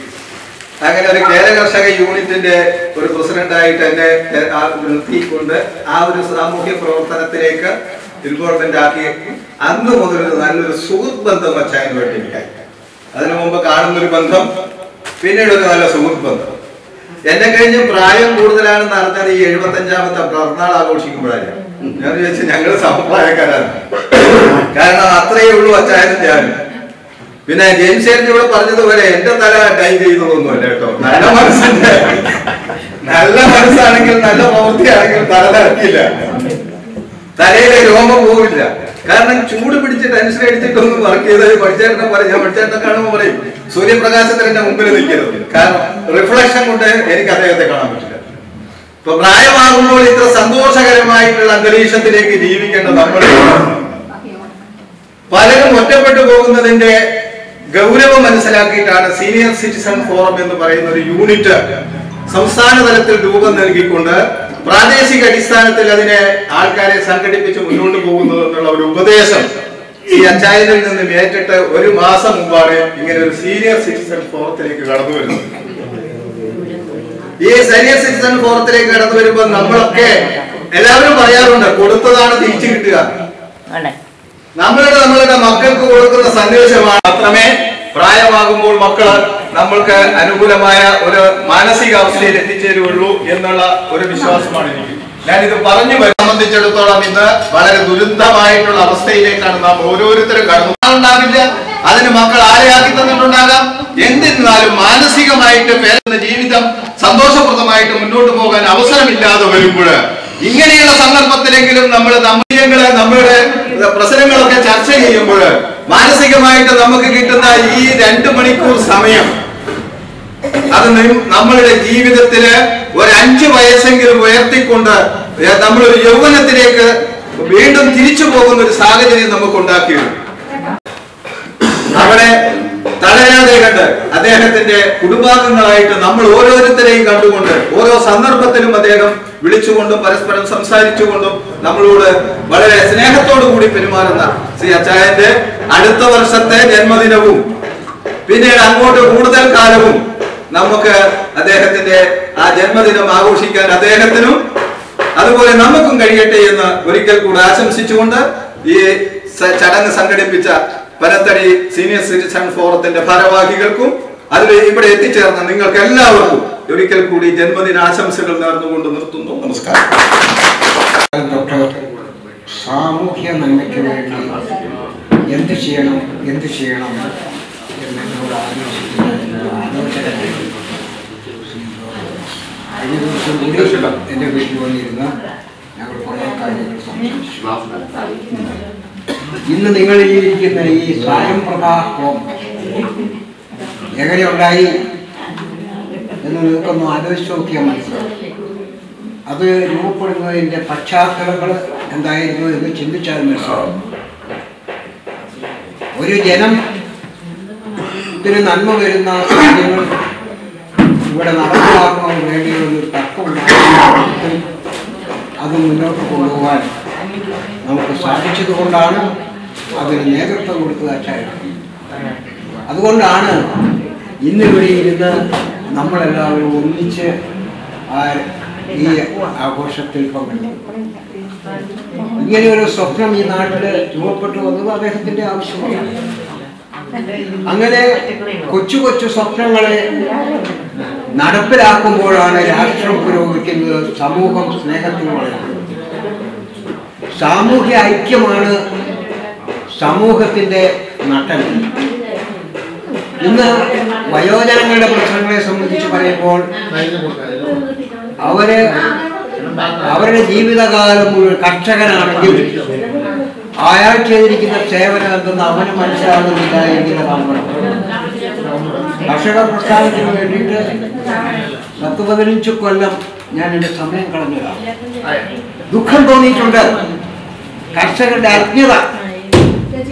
അങ്ങനെ ഒരു കേര കർഷക യൂണിറ്റിന്റെ ഒരു പ്രസിഡന്റായിട്ട് എന്നെ നിർത്തിക്കൊണ്ട് ആ ഒരു സാമൂഹ്യ പ്രവർത്തനത്തിലേക്ക് ഇൻവോൾവ്മെന്റ് ആക്കി. അന്ന് മുതൽ നല്ലൊരു സുഹൃത്ത് ബന്ധം അച്ചായനുമായിട്ട് എനിക്കായി. അതിനു മുമ്പ് കാണുന്നൊരു ബന്ധം, പിന്നീട് ഒരു നല്ല സുഹൃത്ത് ബന്ധം. എന്നെ കഴിഞ്ഞ് പ്രായം കൂടുതലാണെന്ന് അറിഞ്ഞത് ഈ 75ാമത്തെ പിറന്നാൾ ആഘോഷിക്കുമ്പോഴാണ്. ഞാൻ വിചാരിച്ചു ഞങ്ങൾ സമപ്രായക്കാരാണ്, കാരണം അത്രയേ ഉള്ളൂ അച്ചായനും ഞാനും. പിന്നെ ജെയിംസ് ഇവിടെ പറഞ്ഞതുപോലെ എന്റെ തല ടൈം ചെയ്തതൊന്നുമല്ല കേട്ടോ. നല്ല മനസ്സിന്റെ നല്ല മനസ്സാണെങ്കിൽ നല്ല പ്രവൃത്തിയാണെങ്കിൽ തല തരക്കില്ല, തലയിലെ രോമം പോവില്ല. കാരണം ചൂട് പിടിച്ച് ടെൻഷൻ അടിച്ചിട്ടൊന്നും വർക്ക് ചെയ്താൽ പഠിച്ചേട്ടനെ പറയും. ഞാൻ പഠിച്ചേട്ടനെ കാണുമ്പോൾ പറയും സൂര്യപ്രകാശത്തിൽ എന്റെ മുമ്പിൽ നിൽക്കരുത്, കാരണം റിഫ്ലക്ഷൻ കൊണ്ട് എനിക്ക് അദ്ദേഹത്തെ കാണാൻ പറ്റില്ല. ഇപ്പൊ പ്രായമാകുമ്പോൾ ഇത്ര സന്തോഷകരമായിട്ടുള്ള അന്തരീക്ഷത്തിലേക്ക് ജീവിക്കേണ്ട നമ്മൾ പലരും ഒറ്റപ്പെട്ടു പോകുന്നതിന്റെ ഗൗരവം മനസ്സിലാക്കിയിട്ടാണ് സീനിയർ സിറ്റിസൺ ഫോറം എന്ന് പറയുന്ന ഒരു യൂണിറ്റ് സംസ്ഥാന തലത്തിൽ രൂപം നൽകിക്കൊണ്ട് പ്രാദേശിക അടിസ്ഥാനത്തിൽ അതിനെ ആൾക്കാരെ സംഘടിപ്പിച്ച് മുന്നോട്ട് പോകുന്നത് എന്നുള്ള ഒരു ഉപദേശം ഈ അച്ചായനിൽ നിന്ന് ഏറ്റിട്ട് 1 മാസം മുമ്പാണ് ഇങ്ങനെ ഒരു സീനിയർ സിറ്റിസൺ ഫോറത്തിലേക്ക് കടന്നു വരുന്നത്. ഈ സീനിയർ സിറ്റിസൺ ഫോറത്തിലേക്ക് കടന്നു വരുമ്പോൾ നമ്മളൊക്കെ എല്ലാവരും പറയാറുണ്ട് കൊടുത്തതാണ് തിരിച്ചു കിട്ടുക. നമ്മളുടെ മക്കൾക്ക് കൊടുക്കുന്ന സന്ദേശമാണ് മാത്രമേ പ്രായമാകുമ്പോൾ മക്കള് നമ്മൾക്ക് അനുകൂലമായ ഒരു മാനസികാവസ്ഥയിൽ എത്തിച്ചേരുള്ളൂ എന്നുള്ള ഒരു വിശ്വാസമാണ് എനിക്ക്. ഞാനിത് പറഞ്ഞു സംബന്ധിച്ചിടത്തോളം ഇന്ന് വളരെ ദുരന്തമായിട്ടുള്ള അവസ്ഥയിലേക്കാണ് നാം ഓരോരുത്തരും കടന്നുണ്ടാവില്ല. അതിന് മക്കൾ ആരെയാക്കി തന്നിട്ടുണ്ടാകാം. എന്നിരുന്നാലും മാനസികമായിട്ട് പേരുന്ന ജീവിതം സന്തോഷപ്രദമായിട്ട് മുന്നോട്ട് പോകാൻ അവസരമില്ലാതെ വരുമ്പോൾ ഇങ്ങനെയുള്ള സന്ദർഭത്തിലെങ്കിലും നമ്മളുടെ പ്രശ്നങ്ങളൊക്കെ ചർച്ച ചെയ്യുമ്പോൾ മാനസികമായിട്ട് നമുക്ക് കിട്ടുന്ന ഈ 2 മണിക്കൂർ സമയം അത് നമ്മളുടെ ജീവിതത്തില് ഒരു 5 വയസ്സെങ്കിലും ഉയർത്തിക്കൊണ്ട് നമ്മളൊരു യൗവനത്തിലേക്ക് വീണ്ടും തിരിച്ചു പോകുന്ന ഒരു സാഹചര്യം നമുക്ക് ഉണ്ടാക്കിയിരുന്നു. അവിടെ തളരാതെ കണ്ട് അദ്ദേഹത്തിന്റെ കുടുംബാംഗങ്ങളായിട്ട് നമ്മൾ ഓരോരുത്തരെയും കണ്ടുകൊണ്ട് ഓരോ സന്ദർഭത്തിലും അദ്ദേഹം വിളിച്ചുകൊണ്ടും പരസ്പരം സംസാരിച്ചുകൊണ്ടും നമ്മളോട് വളരെ സ്നേഹത്തോടു കൂടി പെരുമാറുന്ന ശ്രീ അച്ചായന്റെ അടുത്ത വർഷത്തെ ജന്മദിനവും പിന്നീട് അങ്ങോട്ട് കൂടുതൽ കാലവും നമുക്ക് അദ്ദേഹത്തിന്റെ ആ ജന്മദിനം ആഘോഷിക്കാൻ അദ്ദേഹത്തിനും അതുപോലെ നമുക്കും കഴിയട്ടെ എന്ന് ഒരിക്കൽ കൂടി ആശംസിച്ചുകൊണ്ട് ഈ ചടങ്ങ് സംഘടിപ്പിച്ച പനത്തടി സീനിയർ സിറ്റിസൺ ഫോറത്തിന്റെ ഭാരവാഹികൾക്കും അതിൽ ഇവിടെ എത്തിച്ചേർന്ന നിങ്ങൾക്ക് എല്ലാവർക്കും ഒരിക്കൽ കൂടി ജന്മദിന ആശംസകൾ നേർന്നുകൊണ്ട് നിർത്തുന്നു. നമസ്കാരം. സാമൂഹ്യ നന്മയ്ക്ക് വേണ്ടി എന്ത് ചെയ്യണം എന്നോട് ആലോചന കഴിഞ്ഞ ദിവസം കൂടി എൻ്റെ വീട്ടിൽ വന്നിരുന്ന ഞങ്ങൾ കുറേ കാര്യങ്ങൾ സംസാരിച്ചു. ഇന്ന് നിങ്ങൾ ഇരിക്കുന്ന ഈ സ്വയംപ്രഭാ ഹോം എങ്ങനെയുണ്ടായി എന്ന് നിങ്ങൾക്കൊന്ന് ആലോചിച്ച് നോക്കിയാൽ മനസ്സിലാവും. അത് രൂപപ്പെടുന്നതിൻ്റെ പശ്ചാത്തലങ്ങൾ എന്തായിരുന്നു എന്ന് ചിന്തിച്ചാൽ മനസ്സിലാവും. ഒരു ജനത്തിന് നന്മ വരുന്ന കാര്യങ്ങൾ ഇവിടെ നടപ്പിലാക്കാൻ വേണ്ടി ഒരു തർക്കമുണ്ടാക്കി അത് മുന്നോട്ട് കൊണ്ടുപോകാൻ നമുക്ക് സാധിച്ചത് കൊണ്ടാണ് അതിന് നേതൃത്വം കൊടുത്തത് അച്ചായം. അതുകൊണ്ടാണ് ഇന്നിവിടെ ഇരുന്ന് നമ്മളെല്ലാവരും ഒന്നിച്ച് ഈ ആഘോഷത്തിൽ പങ്കെടുക്കും. ഇങ്ങനെയൊരു സ്വപ്നം ഈ നാട്ടിൽ രൂപപ്പെട്ടു വന്നത് അദ്ദേഹത്തിൻ്റെ ആവശ്യമാണ്. അങ്ങനെ കൊച്ചു കൊച്ചു സ്വപ്നങ്ങളെ നടപ്പിലാക്കുമ്പോഴാണ് രാഷ്ട്രം പുരോഗമിക്കുന്നത്, സമൂഹം സ്നേഹത്തിൽ വളരുന്നത്. സാമൂഹ്യ ഐക്യമാണ് സമൂഹത്തിൻ്റെ നട്ടൽ. ഇന്ന് വയോജനങ്ങളുടെ പ്രശ്നങ്ങളെ സംബന്ധിച്ച് പറയുമ്പോൾ അവരുടെ ജീവിതകാലം മുഴുവൻ കർഷകനാണെങ്കിൽ അയാൾ ചെയ്തിരിക്കുന്ന സേവനം എന്തെന്ന് അവന് മനസ്സിലാകുന്നില്ല എങ്കിൽ കർഷക പ്രസ്ഥാനത്തിന് വേണ്ടിയിട്ട് 10-15 കൊല്ലം ഞാൻ എൻ്റെ സമയം കളഞ്ഞതാണ്. ദുഃഖം തോന്നിയിട്ടുണ്ട്. കർഷകരുടെ അജ്ഞത,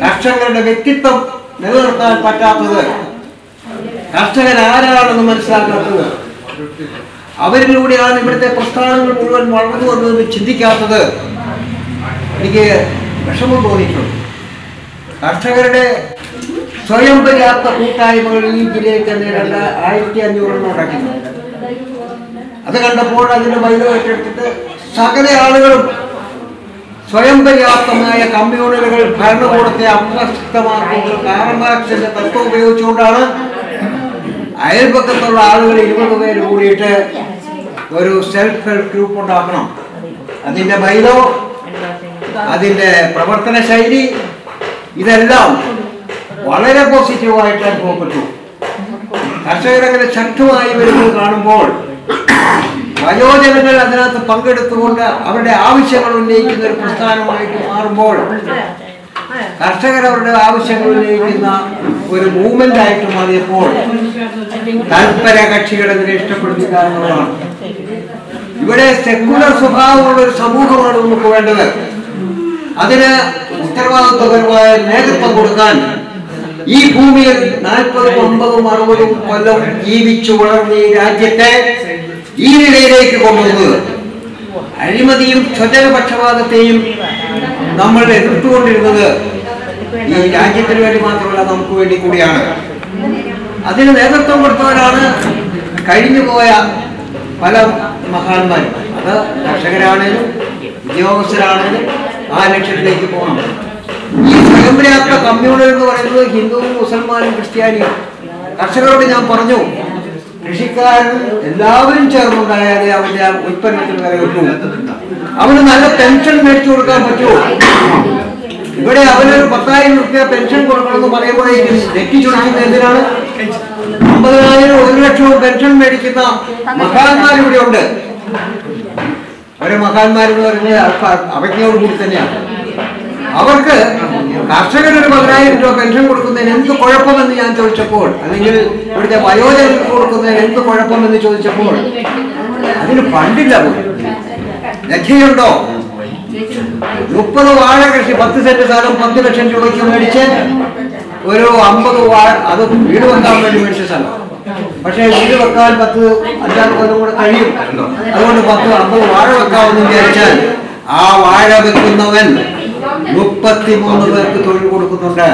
കർഷകരുടെ വ്യക്തിത്വം നിലനിർത്താൻ പറ്റാത്തത്, കർഷകൻ ആരാണെന്ന് മനസ്സിലാക്കാത്തത്, അവരിലൂടെയാണ് ഇവിടുത്തെ പ്രസ്ഥാനങ്ങൾ മുഴുവൻ വളർന്നു വന്നതെന്ന് ചിന്തിക്കാത്തത് എനിക്ക് വിഷമം തോന്നിയിട്ടുണ്ട്. കർഷകരുടെ സ്വയം പര്യാപ്ത കൂട്ടായ്മകൾ ഈ ജില്ലയിൽ തന്നെ 1500 ഉണ്ടാക്കിയിട്ടുണ്ട്. അത് കണ്ടപ്പോൾ അതിൻ്റെ ബൈല ഏറ്റെടുത്തിട്ട് സകല ആളുകളും സ്വയം പര്യാപ്തമായ കമ്മ്യൂണലുകൾ ഭരണകൂടത്തെ അപ്രസക്തമാക്കുന്നത് കാർമാർക്സിന്റെ തത്വം ഉപയോഗിച്ചുകൊണ്ടാണ്. അയൽപക്കത്തുള്ള ആളുകൾ 20 പേര് കൂടിയിട്ട് ഒരു സെൽഫ് ഹെൽപ്പ് ഗ്രൂപ്പ് ഉണ്ടാക്കണം. അതിൻ്റെ ബൈലോ, അതിൻ്റെ പ്രവർത്തന ശൈലി, ഇതെല്ലാം വളരെ പോസിറ്റീവായിട്ട് അനുഭവപ്പെട്ടു. കർഷകരങ്ങനെ ശക്തമായി വരുന്നത് കാണുമ്പോൾ വയോജനങ്ങൾ അതിനകത്ത് പങ്കെടുത്തുകൊണ്ട് അവരുടെ ആവശ്യങ്ങൾ ഉന്നയിക്കുന്ന ഒരു പ്രസ്ഥാനമായിട്ട് മാറുമ്പോൾ കർഷകരവരുടെ ആവശ്യങ്ങൾ ഉന്നയിക്കുന്ന ഒരു മൂവ്മെന്റ് ആയിട്ട് മാറിയപ്പോൾ താൽപര്യ കക്ഷികൾ അതിനെ ഇഷ്ടപ്പെടുന്നില്ല എന്നുള്ളതാണ്. ഇവിടെ സെക്യുലർ സ്വഭാവമുള്ള ഒരു സമൂഹമാണ് നമുക്ക് വേണ്ടത്. അതിന് ഉത്തരവാദിത്വപരമായ നേതൃത്വം കൊടുക്കാൻ ഈ ഭൂമിയിൽ 40, 50, 60 കൊല്ലം ജീവിച്ചു വളർന്ന ഈ രാജ്യത്തെ ഈ നിലയിലേക്ക് കൊണ്ടുവന്നത് അഴിമതിയും സ്വജനപക്ഷപാതത്തെയും നമ്മൾ എതിർത്തുകൊണ്ടിരുന്നത് ഈ രാജ്യത്തിന് വേണ്ടി മാത്രമല്ല, നമുക്ക് വേണ്ടി കൂടിയാണ്. അതിന് നേതൃത്വം കൊടുത്തവരാണ് കഴിഞ്ഞുപോയ പല മഹാന്മാരും. അത് കർഷകരാണേലും ഉദ്യോഗസ്ഥരാണേലും ആ ലക്ഷ്യത്തിലേക്ക് പോകണം. ഈ സ്വയം പര്യാപ്ത കമ്മ്യൂണൽ എന്ന് പറയുന്നത് ഹിന്ദുവും മുസൽമാനും ക്രിസ്ത്യാനിയും. കർഷകരോട് ഞാൻ പറഞ്ഞു, കൃഷിക്കാരൻ എല്ലാവരും ചേർന്നുണ്ടായാലേ അവന്റെ ആ ഉൽപ്പന്നത്തിന് വില കിട്ടൂ. അവന് നല്ല പെൻഷൻ മേടിച്ചു കൊടുക്കാൻ പറ്റുമോ? ഇവിടെ അവനൊരു 10,000 രൂപ പെൻഷൻ കൊടുക്കണമെന്ന് പറയുമ്പോഴേക്കും തെറ്റിച്ചുടങ്ങുന്ന എന്തിനാണ്? 50,000, 1 ലക്ഷവും പെൻഷൻ മേടിക്കുന്ന മഹാന്മാരിവിടെ ഉണ്ട്. അവരെ മഹാന്മാരെന്ന് പറയുന്നത് അവജ്ഞയോട് കൂടി തന്നെയാണ്. അവർക്ക് കർഷകനൊരു 10,000 രൂപ പെൻഷൻ കൊടുക്കുന്നതിന് എന്ത് കുഴപ്പമെന്ന് ഞാൻ ചോദിച്ചപ്പോൾ, അല്ലെങ്കിൽ ഇവിടുത്തെ വയോജനങ്ങൾക്ക് കൊടുക്കുന്നതിന് എന്ത് കുഴപ്പമെന്ന് ചോദിച്ചപ്പോൾ അതിന് ഫണ്ടില്ല പോലും. ലക്ഷ്യമുണ്ടോ? 30 വാഴ കൃഷി 10 സെന്റ് സ്ഥലം 10 ലക്ഷം രൂപയ്ക്ക് മേടിച്ച് ഒരു 50 വാഴ, അത് വീട് വെക്കാൻ വേണ്ടി മേടിച്ച സ്ഥലം. പക്ഷേ വീട് വെക്കാൻ 10-5 കൊല്ലം കൂടെ കഴിയും. അതുകൊണ്ട് 10-50 വാഴ വെക്കാമെന്ന് വിചാരിച്ചാൽ ആ വാഴ വെക്കുന്നവൻ 33 പേർക്ക് തൊഴിൽ കൊടുക്കുന്നുണ്ട്.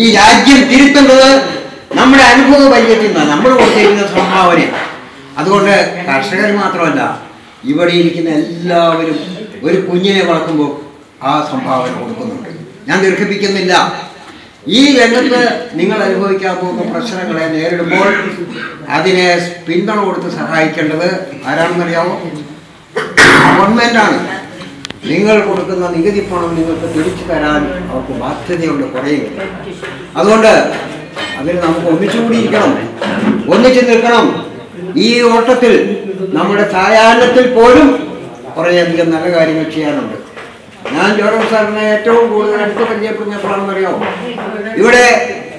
ഈ രാജ്യം തിരുത്തുന്നത് നമ്മുടെ അനുഭവ പരിചയത്തിൽ നിന്നാണ്, നമ്മൾ കൊടുത്തിരിക്കുന്ന സംഭാവന. അതുകൊണ്ട് കർഷകർ മാത്രമല്ല, ഇവിടെ ഇരിക്കുന്ന എല്ലാവരും ഒരു കുഞ്ഞിനെ വളർത്തുമ്പോൾ ആ സംഭാവന കൊടുക്കുന്നുണ്ട്. ഞാൻ ദീർഘിപ്പിക്കുന്നില്ല. ഈ രംഗത്ത് നിങ്ങൾ അനുഭവിക്കാൻ പോകുന്ന പ്രശ്നങ്ങളെ നേരിടുമ്പോൾ അതിനെ പിന്തുണ കൊടുത്ത് സഹായിക്കേണ്ടത് ആരാണെന്നറിയാമോ? ഗവൺമെന്റാണ്. നിങ്ങൾ കൊടുക്കുന്ന നികുതി പണം നിങ്ങൾക്ക് തിരിച്ചു തരാൻ അവർക്ക് ബാധ്യതയുണ്ട് കുറയും. അതുകൊണ്ട് അതിന് നമുക്ക് ഒന്നിച്ചുകൂടിയിരിക്കണം, ഒന്നിച്ച് നിൽക്കണം. ഈ ഓട്ടത്തിൽ നമ്മുടെ സായാഹ്നത്തിൽ പോലും കുറേയധികം നല്ല കാര്യങ്ങൾ ചെയ്യാനുണ്ട്. ഞാൻ ജോർജ് സാറിനെ ഏറ്റവും കൂടുതൽ അടുത്ത് പരിചയപ്പെടുന്നപ്പോഴാണെന്നറിയാമോ, ഇവിടെ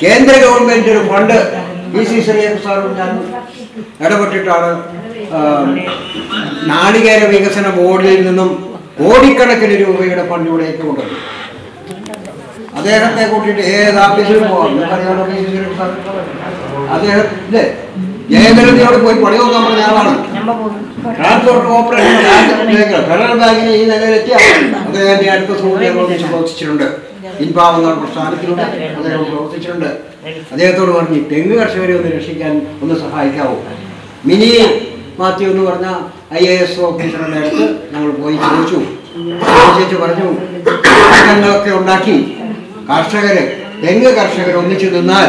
കേന്ദ്ര ഗവൺമെന്റ് ഒരു ഫണ്ട് PC ശ്രീധരൻ സാറും ഞാൻ ഇടപെട്ടിട്ടാണ് നാളികേര വികസന ബോർഡിൽ നിന്നും കോടിക്കണക്കിന് രൂപയുടെ ഫണ്ട് ഇവിടേക്ക് കൊണ്ടുവന്നു. അദ്ദേഹത്തെ കൂട്ടിയിട്ട് ഏത് ഓഫീസിലും പോകാം. അദ്ദേഹത്തിന്റെ ജയലളിതയോട് പോയി പണി നോക്കാൻ പറഞ്ഞ ആളാണ്. ട്രാൻസ്പോർട്ട് കോർപ്പറേഷൻ ഫെഡറൽ ബാങ്കിന് ഈ നിലയിലെത്തിയ അദ്ദേഹത്തിന്റെ അടുത്ത സുഹൃത്തുക്കളെ പ്രവർത്തിച്ചിട്ടുണ്ട്. ഇൻപാവുന്ന പ്രസ്ഥാനത്തിലൂടെ അദ്ദേഹം പ്രവർത്തിച്ചിട്ടുണ്ട്. അദ്ദേഹത്തോട് പറഞ്ഞ് തെങ്ങ് കർഷകരെ ഒന്ന് രക്ഷിക്കാൻ ഒന്ന് സഹായിക്കാവോ. മിനി മാത്യു എന്ന് പറഞ്ഞ IAS ഓഫീസറുടെ അടുത്ത് ഞങ്ങൾ പോയി ചോദിച്ചു പറഞ്ഞു ഒക്കെ ഉണ്ടാക്കി തെങ്ങ് കർഷകർ ഒന്നിച്ചു നിന്നാൽ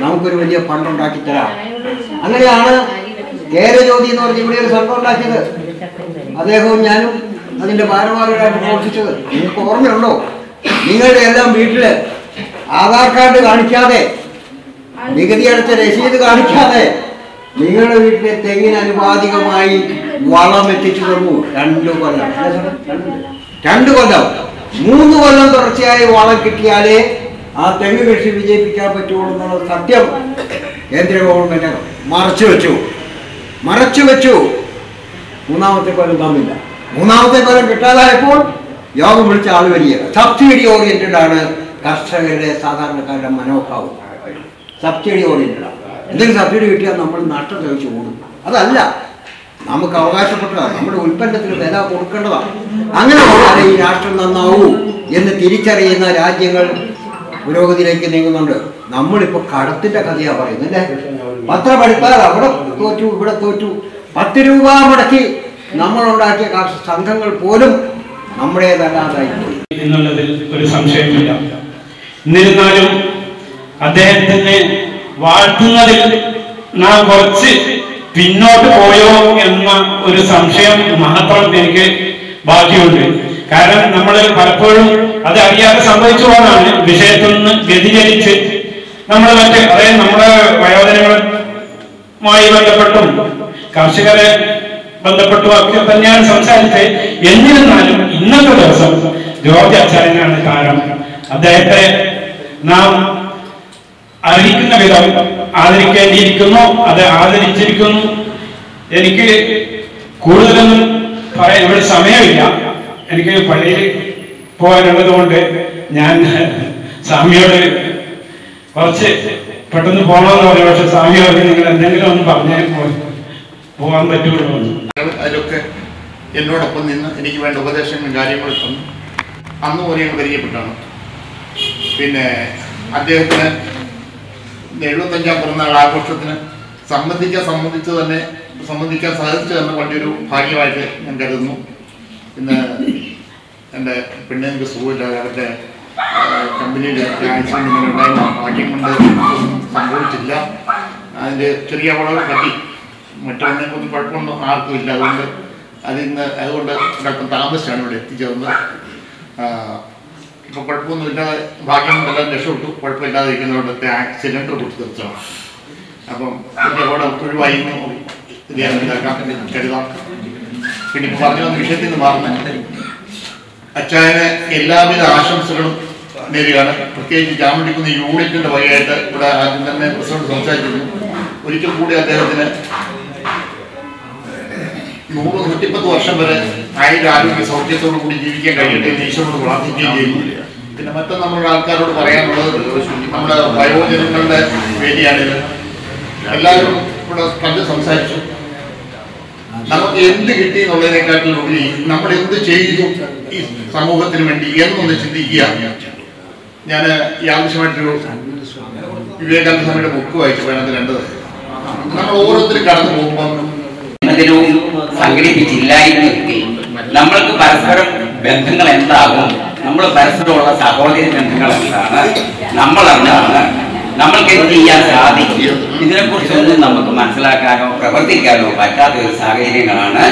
നമുക്കൊരു വലിയ ഫണ്ട് ഉണ്ടാക്കി തരാം. അങ്ങനെയാണ് കേരജ്യോതി എന്ന് പറഞ്ഞ് ഇവിടെ ഒരു സംഘം ഉണ്ടാക്കിയത്. അദ്ദേഹവും ഞാനും അതിന്റെ ഭാരവാഹികളായിട്ട് പ്രവർത്തിച്ചത്. നിങ്ങൾക്ക് ഓർമ്മയുണ്ടോ? നിങ്ങളുടെ എല്ലാം വീട്ടില് ആധാർ കാർഡ് കാണിക്കാതെ, നികുതി അടച്ച രസീത് കാണിക്കാതെ നിങ്ങളുടെ വീട്ടിലെ തെങ്ങിന് അനുപാതികമായി വളം എത്തിച്ചു തന്നു. 2 കൊല്ലം 3 കൊല്ലം തുടർച്ചയായി വളം കിട്ടിയാലേ ആ തെങ്ങ് കൃഷി വിജയിപ്പിക്കാൻ പറ്റുള്ളൂ എന്നുള്ള സത്യം കേന്ദ്ര ഗവൺമെന്റ് മറച്ചു വെച്ചു. 3ാമത്തെ കൊല്ലം തന്നില്ല. 3ാമത്തെ കൊല്ലം കിട്ടാതായപ്പോൾ യോഗം വിളിച്ച ആൾ വരിക. സബ്സിഡി ഓറിയന്റഡ് ആണ് കർഷകരുടെ സാധാരണക്കാരുടെ മനോഭാവം. സബ്സിഡി ഓറിയന്റഡ് ആണ്. എന്തെങ്കിലും സബ്സിഡി കിട്ടിയാൽ നമ്മൾ നഷ്ടം കഴിച്ചു കൂടും. അതല്ല, നമുക്ക് അവകാശപ്പെട്ടതാണ്. നമ്മുടെ ഉൽപ്പന്നത്തിന് വില കൊടുക്കേണ്ടതാണ്. അങ്ങനെ വന്നാലേ ഈ രാഷ്ട്രം നന്നാവൂ എന്ന് തിരിച്ചറിയുന്ന രാജ്യങ്ങൾ പുരോഗതിയിലേക്ക് നീങ്ങുന്നുണ്ട്. നമ്മളിപ്പോൾ കടത്തിന്റെ കഥയാണ് പറയുന്നത് അല്ലേ? പത്രം എടുത്താൽ അവിടെ തോറ്റു, ഇവിടെ തോറ്റു. 10 രൂപ മുടക്കി നമ്മളുണ്ടാക്കിയ കാർഷിക സംഘങ്ങൾ പോലും നമ്മുടേതല്ലാതായി എന്നുള്ളതിൽ ഒരു സംശയമില്ല. എന്നിരുന്നാലും അദ്ദേഹത്തിന് വാഴ്ത്തുന്നതിൽ നാം കുറച്ച് പിന്നോട്ട് പോയോ എന്ന ഒരു സംശയം മാത്രം എനിക്ക് ബാക്കിയുണ്ട്. കാരണം നമ്മൾ പലപ്പോഴും അത് അറിയാതെ സംഭവിച്ചു പോകാനാണ് വിഷയത്തിൽ നിന്ന് വ്യതിചലിച്ച് നമ്മൾ അതായത് നമ്മുടെ വയോജനങ്ങളുമായി ബന്ധപ്പെട്ടും കർഷകരെ ബന്ധപ്പെട്ടും ഒക്കെ തന്നെയാണ് സംസാരിച്ചത്. എന്നിരുന്നാലും ഇന്നത്തെ ദിവസം ജോർജ് അച്ചായനാണ് കാരണം. അദ്ദേഹത്തെ നാം അറിയിക്കുന്ന വിധം ആദരിക്കേണ്ടിയിരിക്കുന്നു. അത് ആദരിച്ചിരിക്കുന്നു. എനിക്ക് കൂടുതലൊന്നും പറയാൻ ഇവിടെ സമയമില്ല. എനിക്ക് പള്ളിയിൽ പോകാനുള്ളത് കൊണ്ട് ഞാൻ സ്വാമിയോട് കുറച്ച് പെട്ടെന്ന് പോകണമെന്ന് പറയും. പക്ഷെ സ്വാമിയോട് നിങ്ങൾ എന്തെങ്കിലും ഒന്ന് പറഞ്ഞേ പോകാൻ പറ്റുള്ളൂ. അതിലൊക്കെ എന്നോടൊപ്പം നിന്ന് എനിക്ക് വേണ്ട ഉപദേശങ്ങളും കാര്യങ്ങളും തന്നു. അന്ന് പോലെ പരിചയപ്പെട്ടാണ്. പിന്നെ അദ്ദേഹത്തിന് 75ാം പിറന്നാൾ ആഘോഷത്തിന് സംബന്ധിക്കാൻ സാധിച്ചു തന്നെ വലിയൊരു ഭാഗ്യമായിട്ട് ഞാൻ കരുതുന്നു. പിന്നെ എൻ്റെ പെണ്ണിന് സുഖമില്ലാതെ അവരുടെ കമ്പനിയിൽ ആക്സിഡൻറ്റ് ഇങ്ങനെ ഉണ്ടായിരുന്ന ഭാഗ്യം കൊണ്ട് സംഭവിച്ചില്ല. അതിൻ്റെ ചെറിയ വളവ് പറ്റി. മറ്റൊന്നും കുഴപ്പമൊന്നും ആർക്കും ഇല്ല. അതുകൊണ്ട് അല്പം താമസിച്ചാണ് ഇവിടെ എത്തിച്ചേർന്നത്. ഇപ്പോൾ കുഴപ്പമൊന്നുമില്ലാതെ ഭാഗ്യം കൊണ്ടെല്ലാം രക്ഷപ്പെട്ടു. കുഴപ്പമില്ലാതെ ഇരിക്കുന്നവരുടെ സിലിണ്ടർ പൊട്ടി തീർച്ചയാണ്. അപ്പം അവിടെ ഒഴിവായി കരുതാം. പിന്നെ ഇപ്പോൾ പറഞ്ഞു വന്ന വിഷയത്തിൽ നിന്ന് മാറുന്ന അച്ചായന് എല്ലാവിധ ആശംസകളും നേരുകയാണ്. പ്രത്യേകിച്ച് ചാമുണ്ടിക്കുന്ന യൂണിറ്റിന്റെ വകയായിട്ട് ഇവിടെ ആദ്യം തന്നെ പ്രസിഡന്റ് സംസാരിച്ചിരുന്നു. ഒരിക്കൽ കൂടി അദ്ദേഹത്തിന് 100-110 വർഷം വരെ ആരോഗ്യ സൗഖ്യത്തോടു കൂടി ജീവിക്കാൻ കഴിയട്ടെ എന്ന് ഈശ്വരനോട് പ്രാർത്ഥിക്കുകയും ചെയ്യുന്നു. പിന്നെ മറ്റൊന്ന് നമ്മുടെ ആൾക്കാരോട് പറയാനുള്ളത്, നമ്മുടെ വയോജനങ്ങളുടെ വേദിയാണിത്. എല്ലാവരും ഇവിടെ കണ്ട് സംസാരിച്ചു. നമുക്ക് എന്ത് കിട്ടി എന്നുള്ളതിനെക്കാട്ടിലുപരി നമ്മൾ എന്ത് ചെയ്തു ഈ സമൂഹത്തിന് വേണ്ടി എന്നൊന്ന് ചിന്തിക്കുക. ഞാൻ ഈ ആവശ്യമായിട്ടൊരു വിവേകാനന്ദ സ്വാമിയുടെ ബുക്ക് വായിച്ചപ്പോൾ അതിനകത്ത് കണ്ടത്, നമ്മൾ ഓരോരുത്തരും കടന്നു പോകുമ്പോൾ സംഘടിപ്പിച്ചില്ലായിരുന്നെങ്കിൽ നമ്മൾക്ക് പരസ്പരം ബന്ധങ്ങൾ എന്താകും, നമ്മൾ പരസ്പരമുള്ള സഹോദര ബന്ധങ്ങൾ എന്താണ്, നമ്മളെന്താണ്, നമ്മൾക്ക് എന്ത് ചെയ്യാൻ സാധിക്കും, ഇതിനെക്കുറിച്ചൊന്നും നമുക്ക് മനസ്സിലാക്കാനോ പ്രവർത്തിക്കാനോ പറ്റാത്ത ഒരു സാഹചര്യങ്ങളാണ്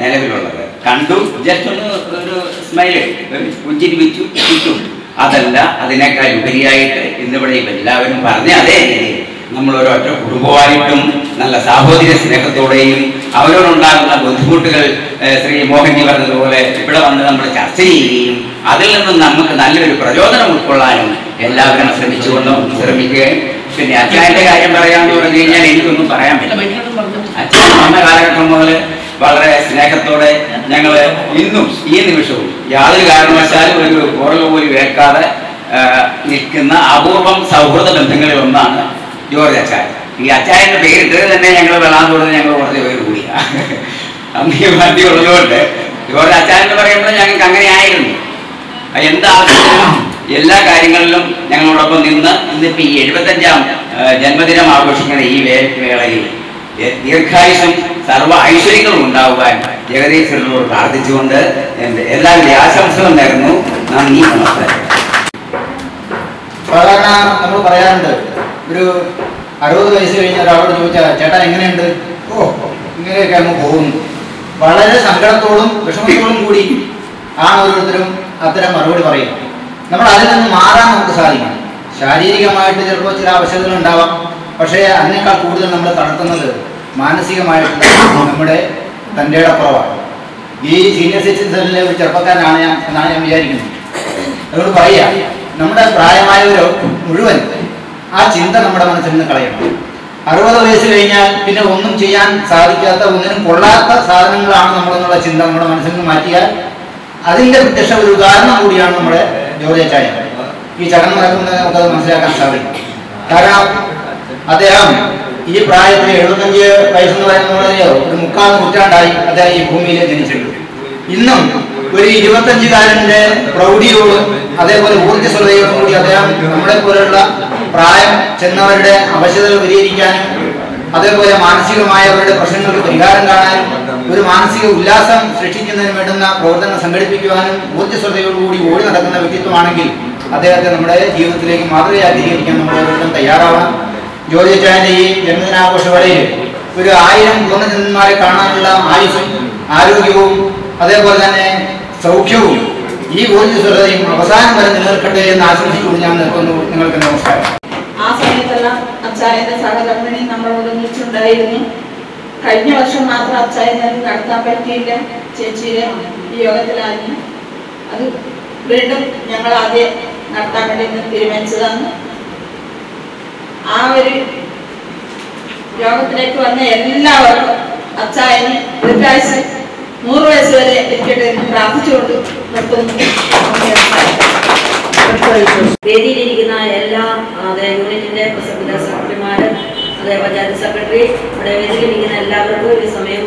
നിലവിലുള്ളത്. കണ്ടു, ജസ്റ്റ് ഒന്ന് ഒരു സ്മൈല് പുഞ്ചിരി വെച്ചു ചുറ്റു. അതല്ല, അതിനേക്കാൾ ഉപരിയായിട്ട് ഇന്നിവിടെ എല്ലാവരും പറഞ്ഞ അതേ രീതിയിൽ നമ്മളൊരൊറ്റ കുടുംബമായിട്ടും നല്ല സാഹോദര്യ സ്നേഹത്തോടെയും അവരോടുണ്ടാകുന്ന ബുദ്ധിമുട്ടുകൾ ശ്രീ മോഹൻജി പറഞ്ഞതുപോലെ ഇവിടെ വന്ന് നമ്മൾ ചർച്ച ചെയ്യുകയും അതിൽ നിന്നും നമുക്ക് നല്ലൊരു പ്രചോദനം ഉൾക്കൊള്ളാനും എല്ലാവരും ശ്രമിക്കുകയും പിന്നെ അച്ചായന്റെ കാര്യം പറയാമെന്ന് പറഞ്ഞു കഴിഞ്ഞാൽ എനിക്കൊന്നും പറയാൻ പറ്റില്ല. അച്ഛൻ വന്ന കാലഘട്ടം മുതൽ വളരെ സ്നേഹത്തോടെ ഞങ്ങൾ ഇന്നും ഈ നിമിഷവും യാതൊരു കാരണവശാലും ഒരു കുറവ് പോലും കേൾക്കാതെ നിൽക്കുന്ന അപൂർവം സൗഹൃദ ബന്ധങ്ങളിൽ ഒന്നാണ് ജോർജ് അച്ചായൻ. ഈ അച്ചായന്റെ പേരിട്ട് തന്നെ ഞങ്ങൾ വെള്ളാന്തോട് ഞങ്ങൾ കുറച്ച് പേര് കൂടിയാണ് അന്ത്യമാറ്റി ഉള്ളതുകൊണ്ട് ജോർജ് അച്ചായൻ എന്ന് പറയുമ്പോൾ ഞങ്ങൾക്ക് അങ്ങനെ ആയിരുന്നു. എന്താവശ്യത്തിനും എല്ലാ കാര്യങ്ങളിലും ഞങ്ങളോടൊപ്പം നിന്ന് ഇന്നിപ്പോൾ ഈ 75ാം ജന്മദിനം ആഘോഷിക്കുന്ന ഈ വേളയിൽ ദീർഘായുസും സർവ്വ ഐശ്വര്യങ്ങളും ഉണ്ടാകുവാൻ ജഗദീശ്വരനോട് പ്രാർത്ഥിച്ചുകൊണ്ട് എൻ്റെ എല്ലാവരുടെ ആശംസകളും നേരുന്നു. നന്ദി, നമസ്കാരം. സാധാരണ നമ്മൾ പറയാറുണ്ട്, ഒരു 60 വയസ്സ് കഴിഞ്ഞ ഒരാളോട് ചോദിച്ചാൽ ചേട്ടാ എങ്ങനെയുണ്ട്, ഇങ്ങനെയൊക്കെ അങ്ങ് പോകുന്നു. വളരെ സങ്കടത്തോടും വിഷമത്തോടും കൂടി ആണ് ഓരോരുത്തരും അത്തരം മറുപടി പറയും. നമ്മൾ അതിൽ നിന്ന് മാറാൻ നമുക്ക് സാധിക്കണം. ശാരീരികമായിട്ട് ചിലപ്പോൾ ചില ആവശ്യതകൾ ഉണ്ടാവാം, പക്ഷേ അതിനേക്കാൾ കൂടുതൽ നമ്മൾ തളർത്തുന്നത് മാനസികമായിട്ടുള്ള നമ്മുടെ തൻ്റെ കുറവാണ്. ഈ സീനിയർ സിറ്റിസണിലെ ഒരു ചെറുപ്പക്കാരനാണ് എന്നാണ് ഞാൻ വിചാരിക്കുന്നത്. അതുകൊണ്ട് പറയുക, നമ്മുടെ പ്രായമായവരോ മുഴുവൻ ആ ചിന്ത നമ്മുടെ മനസ്സിൽ നിന്ന് കളയണം. 60 വയസ്സ് കഴിഞ്ഞാൽ പിന്നെ ഒന്നും ചെയ്യാൻ സാധിക്കാത്ത, ഒന്നിനും കൊള്ളാത്ത സാധനങ്ങളാണ് നമ്മളെന്നുള്ള ചിന്ത നമ്മുടെ മനസ്സിൽ നിന്ന് മാറ്റിയാൽ അതിൻ്റെ പ്രത്യക്ഷ ഒരു ഉദാഹരണം കൂടിയാണ് നമ്മുടെ ജോർജ് അച്ചായൻ. ഈ ചടങ്ങ് നടക്കുന്നത് നമുക്കത് മനസ്സിലാക്കാൻ സാധിക്കും. കാരണം അദ്ദേഹം ഈ പ്രായത്തിൽ 75 വയസ്സെന്ന് പറയുന്നത് ഒരു 3/4 നൂറ്റാണ്ടായി അദ്ദേഹം ഈ ഭൂമിയിൽ ജനിച്ചിട്ടുണ്ട്. ഇന്നും ഒരു 25-കാരൻ്റെ പ്രൗഢിയോടും അതേപോലെ ഊർജ്ജസ്വലതയോടും കൂടി അദ്ദേഹം നമ്മളെ പോലെയുള്ള പ്രായം ചെന്നവരുടെ അവശതകൾ പരിഹരിക്കാനും അതേപോലെ മാനസികമായ അവരുടെ പ്രശ്നങ്ങൾക്ക് പരിഹാരം കാണാനും ഒരു മാനസിക ഉല്ലാസം സൃഷ്ടിക്കുന്നതിന് വേണ്ടുന്ന പ്രവർത്തനം സംഘടിപ്പിക്കുവാനും ഊർജ്ജസ്വലതയോടുകൂടി ഓടി നടക്കുന്ന വ്യക്തിത്വമാണെങ്കിൽ അദ്ദേഹത്തെ നമ്മുടെ ജീവിതത്തിലേക്ക് മാതൃകയാക്കിയിരിക്കാൻ നമ്മൾ ഓരോരുത്തരും തയ്യാറാവണം. ജോർജ് അച്ചായൻ്റെ ഈ ജന്മദിനാഘോഷ വേളയിൽ ഒരു 1000 പൂർണ്ണചന്ദ്രന്മാരെ കാണാനുള്ള ആയുസ്സും ആരോഗ്യവും അതേപോലെ തന്നെ സൗഖ്യവും ഈ ഊർജ്ജസ്വലതയും അവസാനം വരെ നിലനിൽക്കട്ടെ എന്ന് ആശംസിച്ചുകൊണ്ട് ഞാൻ നിൽക്കുന്നു. നിങ്ങൾക്ക് നമസ്കാരം. ആ സമയത്തെല്ലാം അച്ചായന്റെ സഹധർമ്മിണി നമ്മളോട് ഒന്നിച്ചുണ്ടായിരുന്നു. കഴിഞ്ഞ വർഷം മാത്രം അച്ചായൻ നടത്താൻ പറ്റിയില്ല. ചേച്ചിയുടെ ഈ യോഗത്തിലായിരുന്നു. അത് വീണ്ടും ഞങ്ങൾ ആദ്യം നടത്താൻ വേണ്ടി തീരുമാനിച്ചതാണ്. ആ ഒരു യോഗത്തിലേക്ക് വന്ന എല്ലാവർക്കും അച്ചായന് ദീർഘായുസ്സ് 100 വയസ്സ് വരെ ഇരിക്കട്ടെ എന്ന് പ്രാർത്ഥിച്ചുകൊണ്ട് നിർത്തുന്നു. വേദിയിലിരിക്കുന്ന എല്ലാ യൂണിറ്റിന്റെ പ്രസിഡന്റ് സെക്രട്ടറിമാര്, അതേ പഞ്ചായത്ത് സെക്രട്ടറി, ഇവിടെ വേദിയിലിരിക്കുന്ന എല്ലാവർക്കും ഈ സമയം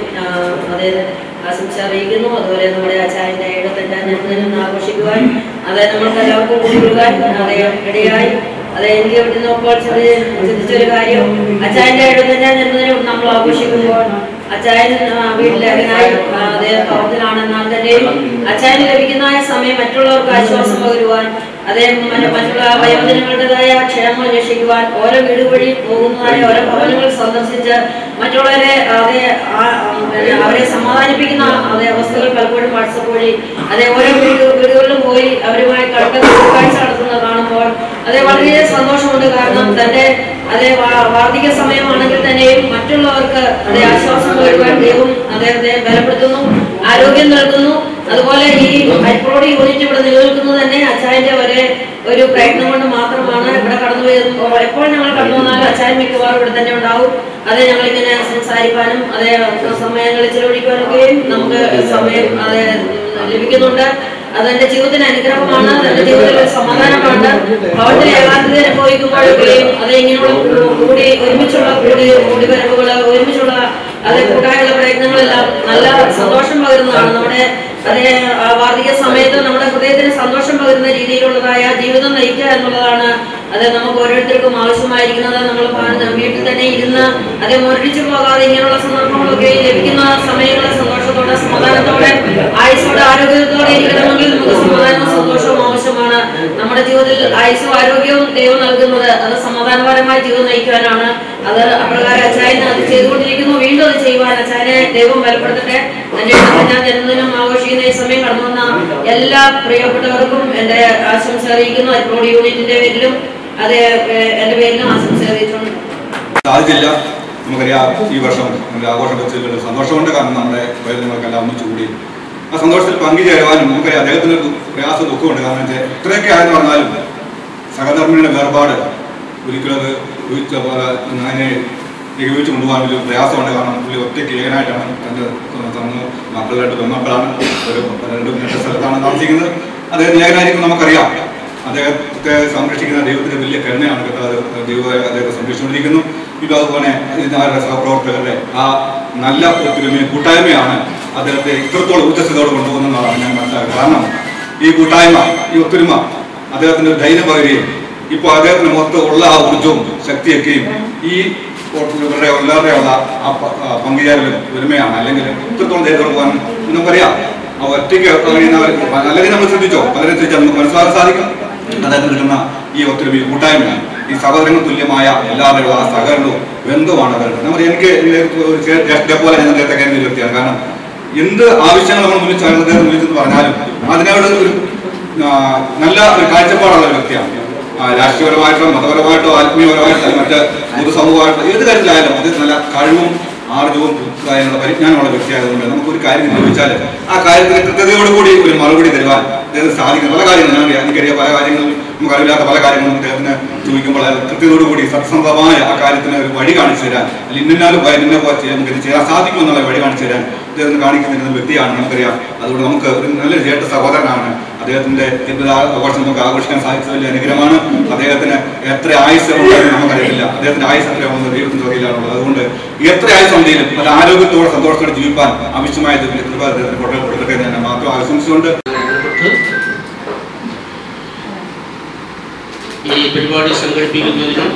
അതായത് ആശംസ അറിയിക്കുന്നു. അതുപോലെ നമ്മുടെ അച്ചായന്റെ 75ാം ജന്മദിനം ആഘോഷിക്കുവാൻ നമ്മൾക്ക് എല്ലാവർക്കും കൂടിക്കൊടുക്കാൻ ഇടയായി. എനിക്ക് ഇവിടുന്ന് ഇപ്പോൾ ചിന്തിച്ചൊരു കാര്യം, അച്ചായന്റെ 75ാം ജന്മദിനം നമ്മൾ ആഘോഷിക്കുമ്പോൾ അച്ചായൻ വീട്ടിലേഖനായി അദ്ദേഹം ഭവനത്തിലാണെന്നാൽ തന്നെയും അച്ചായന് ലഭിക്കുന്ന സമയം മറ്റുള്ളവർക്ക് ആശ്വാസം പകരുവാൻ, അദ്ദേഹം മറ്റുള്ള വയോജനങ്ങളുടേതായ ക്ഷേമം രക്ഷിക്കുവാൻ ഓരോ വീട് വഴി പോകുന്നതായ ഓരോ ഭവനങ്ങൾ സന്ദർശിച്ച് മറ്റുള്ളവരെ അവരെ സമാധാനിപ്പിക്കുന്ന അതേ അവസ്ഥകൾ പലപ്പോഴും വാട്സപ്പ് വഴി ഓരോ വീടുകളിലും പോയി അവരുമായി കൂടിക്കാഴ്ച നടത്തുന്നത് കാണുമ്പോൾ വളരെ സന്തോഷമുണ്ട്. കാരണം തന്റെ വാർദ്ധക്യ സമയമാണെങ്കിൽ തന്നെയും മറ്റുള്ളവർക്ക് ആശ്വാസം പകരുവാൻ ദൈവം അദ്ദേഹത്തെ ബലപ്പെടുത്തുന്നു, ആരോഗ്യം നൽകുന്നു. അതുപോലെ ഈ ഹൈക്കോടതി യൂണിറ്റ് ഇവിടെ നിലനിൽക്കുന്നത് തന്നെ അച്ചായന്റെ ഒരു പ്രയത്നം കൊണ്ട് മാത്രമാണ്. ഇവിടെ കടന്നു വരുമ്പോൾ എപ്പോൾ ഞങ്ങൾ കടന്നു വന്നാലും അച്ചായൻ മിക്കവാറും ഇവിടെ തന്നെ ഉണ്ടാവും. ഞങ്ങളിങ്ങനെ സംസാരിക്കാനും സമയങ്ങളിൽ ചെലവഴിക്കാനൊക്കെയും നമുക്ക് സമയം ലഭിക്കുന്നുണ്ട്. അതെന്റെ ജീവിതത്തിന് അനുഗ്രഹമാണ്, എന്റെ ജീവിതത്തിൽ സമാധാനമാണ്. ഭവനത്തിൽ ഏകാന്തത അനുഭവിക്കുമ്പോഴൊക്കെയും ഇങ്ങനെയുള്ള ഒരുമിച്ചുള്ള കൂടിവരവുകള്, ഒരുമിച്ചുള്ള കൂട്ടായുള്ള പ്രയത്നങ്ങളെല്ലാം നല്ല സന്തോഷം പകരുന്നതാണ്. നമ്മുടെ വാർദ്ധക്യ സമയത്ത് നമ്മുടെ ഹൃദയത്തിന് സന്തോഷം പകരുന്ന രീതിയിലുള്ളതായ ജീവിതം നയിക്കുക എന്നുള്ളതാണ് നമുക്ക് ഓരോരുത്തർക്കും ആവശ്യമായിരിക്കുന്നത്. നമ്മൾ വീട്ടിൽ തന്നെ ഇരുന്ന് മുരടിച്ചു പോകാതെ ഇങ്ങനെയുള്ള സന്ദർഭങ്ങളൊക്കെ ലഭിക്കുന്ന സമയങ്ങളെ സന്തോഷത്തോടെ സമാധാനത്തോടെ ആയുസ്സോടെ ആരോഗ്യത്തോടെ ഇരിക്കണമെങ്കിൽ നമുക്ക് സമാധാനവും സന്തോഷവും ആവശ്യമാണ്. നമ്മുടെ ജീവിതത്തിൽ ആയുസ്സും ആരോഗ്യവും ദൈവം നൽകുന്നത് അത് സമാധാനപരമായ ജീവിതം നയിക്കുവാനാണ്. അത് അപ്രകാരം അച്ചായന് അത് ചെയ്തുകൊണ്ടിരിക്കുന്നു. വീണ്ടും അത് ചെയ്യുവാൻ അച്ചായനെ ദൈവം ബലപ്പെടുത്തട്ടെ. എന്റെ ഞാൻ ജന്മദിനം ആഘോഷിക്കുന്ന ഈ സമയം കടന്നു വന്ന എല്ലാ പ്രിയപ്പെട്ടവർക്കും എന്റെ ആശംസ അറിയിക്കുന്നു. യൂണിറ്റിന്റെ പേരിലും എന്റെ പേരിലും ആശംസ അറിയിച്ചിട്ടുണ്ട്. സാധിച്ചില്ല. നമുക്കറിയാം ഈ വർഷം നമ്മുടെ ആഘോഷം വെച്ചതിൽ സന്തോഷമുണ്ട്. കാരണം നമ്മുടെ വൈദ്യുതങ്ങൾക്കെല്ലാം ഒന്നിച്ചു കൂടി ആ സന്തോഷത്തിൽ പങ്കുചേരുവാനും നമുക്കറിയാം അദ്ദേഹത്തിന് പ്രയാസം ദുഃഖമുണ്ട്. കാരണം എത്രയൊക്കെ ആയെന്ന് പറഞ്ഞാലും സഹധർമ്മിണിയുടെ വേർപാട് ഒരിക്കലും അത് ഊഹിച്ച പോലെ അതിനെ ഏകീകരിച്ച് കൊണ്ടുപോകാൻ ഒരു പ്രയാസമുണ്ട്. കാരണം പുള്ളി ഒറ്റയ്ക്ക് ഏകനായിട്ടാണ് തൻ്റെ മക്കളുടെ പെൺമക്കളാണ് ഒരു 2 സ്ഥലത്താണ് താമസിക്കുന്നത്. അദ്ദേഹം ഏകനായിരിക്കും നമുക്കറിയാം. അദ്ദേഹത്തെ സംരക്ഷിക്കുന്ന ദൈവത്തിൻ്റെ വലിയ കരുണയാണ് കേട്ടത്. ദൈവം അദ്ദേഹത്തെ സംരക്ഷിച്ചുകൊണ്ടിരിക്കുന്നു. ഇപ്പോൾ അതുപോലെ ഇതിനാരുടെ സഹപ്രവർത്തകരുടെ ആ നല്ല ഒത്തൊരുമയും കൂട്ടായ്മയാണ് അദ്ദേഹത്തെ ഇത്രത്തോളം ഊർജ്ജസ്വതയോടെ കൊണ്ടുപോകുന്നതാണ് ഞാൻ മനസ്സിലാക്കുക. കാരണം ഈ കൂട്ടായ്മ, ഈ ഒത്തൊരുമ അദ്ദേഹത്തിൻ്റെ ഒരു ധൈര്യം പകരുകയും ഇപ്പോൾ അദ്ദേഹത്തിന് മൊത്തം ഉള്ള ആ ഊർജ്ജവും ശക്തിയൊക്കെയും ഈ ഇവരുടെ എല്ലാവരുടെയുള്ള ആ പങ്കുചേരലും ഒരുമയാണ്. അല്ലെങ്കിൽ ഇത്രത്തോളം ധൈര്യം പോകാൻ നമുക്കറിയാം. ആ ഒറ്റയ്ക്ക് കഴിയുന്നവർ അല്ലെങ്കിൽ നമ്മൾ ശ്രദ്ധിച്ചോ പലരെ ശ്രദ്ധിച്ചാൽ നമുക്ക് മനസ്സിലാക്കാൻ സാധിക്കും. അദ്ദേഹത്തിന് കിട്ടുന്ന ഈ ഒത്തൊരുമ കൂട്ടായ്മയാണ് ഈ സഹോദരങ്ങൾ തുല്യമായ എല്ലാവരുടെയും ആ സഹകരണവും ബന്ധവുമാണ് അവരുടെ. നമ്മൾ എനിക്ക് പോലെ ഞാൻ അദ്ദേഹത്തെ കരുതിയ വ്യക്തിയാണ്. കാരണം എന്ത് ആവശ്യങ്ങൾ നമ്മൾ മുന്നിൽ പറഞ്ഞാലും അതിനോട് ഒരു നല്ല ഒരു കാഴ്ചപ്പാടുള്ള ഒരു വ്യക്തിയാണ്. രാഷ്ട്രീയപരമായിട്ടോ മതപരമായിട്ടോ ആത്മീയപരമായിട്ടോ മറ്റ് പൊതുസമൂഹമായിട്ടോ ഏത് കാര്യത്തിലായാലും അദ്ദേഹം നല്ല കഴിവും ആർജവും കാര്യങ്ങളുടെ പരിജ്ഞാനമുള്ള വ്യക്തിയായതുകൊണ്ട് നമുക്കൊരു കാര്യം ചോദിച്ചാൽ ആ കാര്യത്തിന് കൃത്യതയോടുകൂടി ഒരു മറുപടി തരുവാൻ അദ്ദേഹത്തിന് സാധിക്കും. പല കാര്യങ്ങളും എനിക്കറിയാം, പല കാര്യങ്ങളും നമുക്കറിയില്ലാത്ത പല കാര്യങ്ങളും അദ്ദേഹത്തിന് ചോദിക്കുമ്പോൾ കൃത്യതയോടുകൂടി സത്യസന്ധമായ ആ കാര്യത്തിന് ഒരു വഴി കാണിച്ചു തരാൻ, അല്ലെങ്കിൽ ഇന്നാലും ഇന്നെ പോലെ നമുക്ക് ഇത് ചെയ്യാൻ സാധിക്കുമെന്നുള്ള വഴി കാണിച്ചു തരാൻ അദ്ദേഹത്തിന് കാണിക്കുന്ന വ്യക്തിയാണ് നമുക്കറിയാം. അതുകൊണ്ട് നമുക്ക് ഒരു നല്ലൊരു ചേട്ട സഹോദരനാണ്. അദ്ദേഹത്തിന്റെ ആഘോഷം നമുക്ക് ആഘോഷിക്കാൻ സാധിച്ചത് വലിയ അനുഗ്രഹമാണ്. അദ്ദേഹത്തിന് എത്ര ആയുസ് ഉണ്ടെന്ന് നമുക്കറിയില്ല. അദ്ദേഹത്തിന്റെ ആയുസ് എത്രയാണെന്ന് ദൈവത്തിന്റെ വകയിലാണുള്ളത്. അതുകൊണ്ട് എത്ര ആയുസ് ഉണ്ടെങ്കിലും പല ആരോഗ്യത്തോടെ സന്തോഷത്തോടെ ജീവിക്കാൻ ആവശ്യമായ കൃപ അദ്ദേഹത്തിന് കൊടുക്കട്ടെ എന്ന് ഞാൻ മാത്രം ആശംസിച്ചുകൊണ്ട് ഈ പരിപാടി സംഘടിപ്പിക്കുന്നതിനും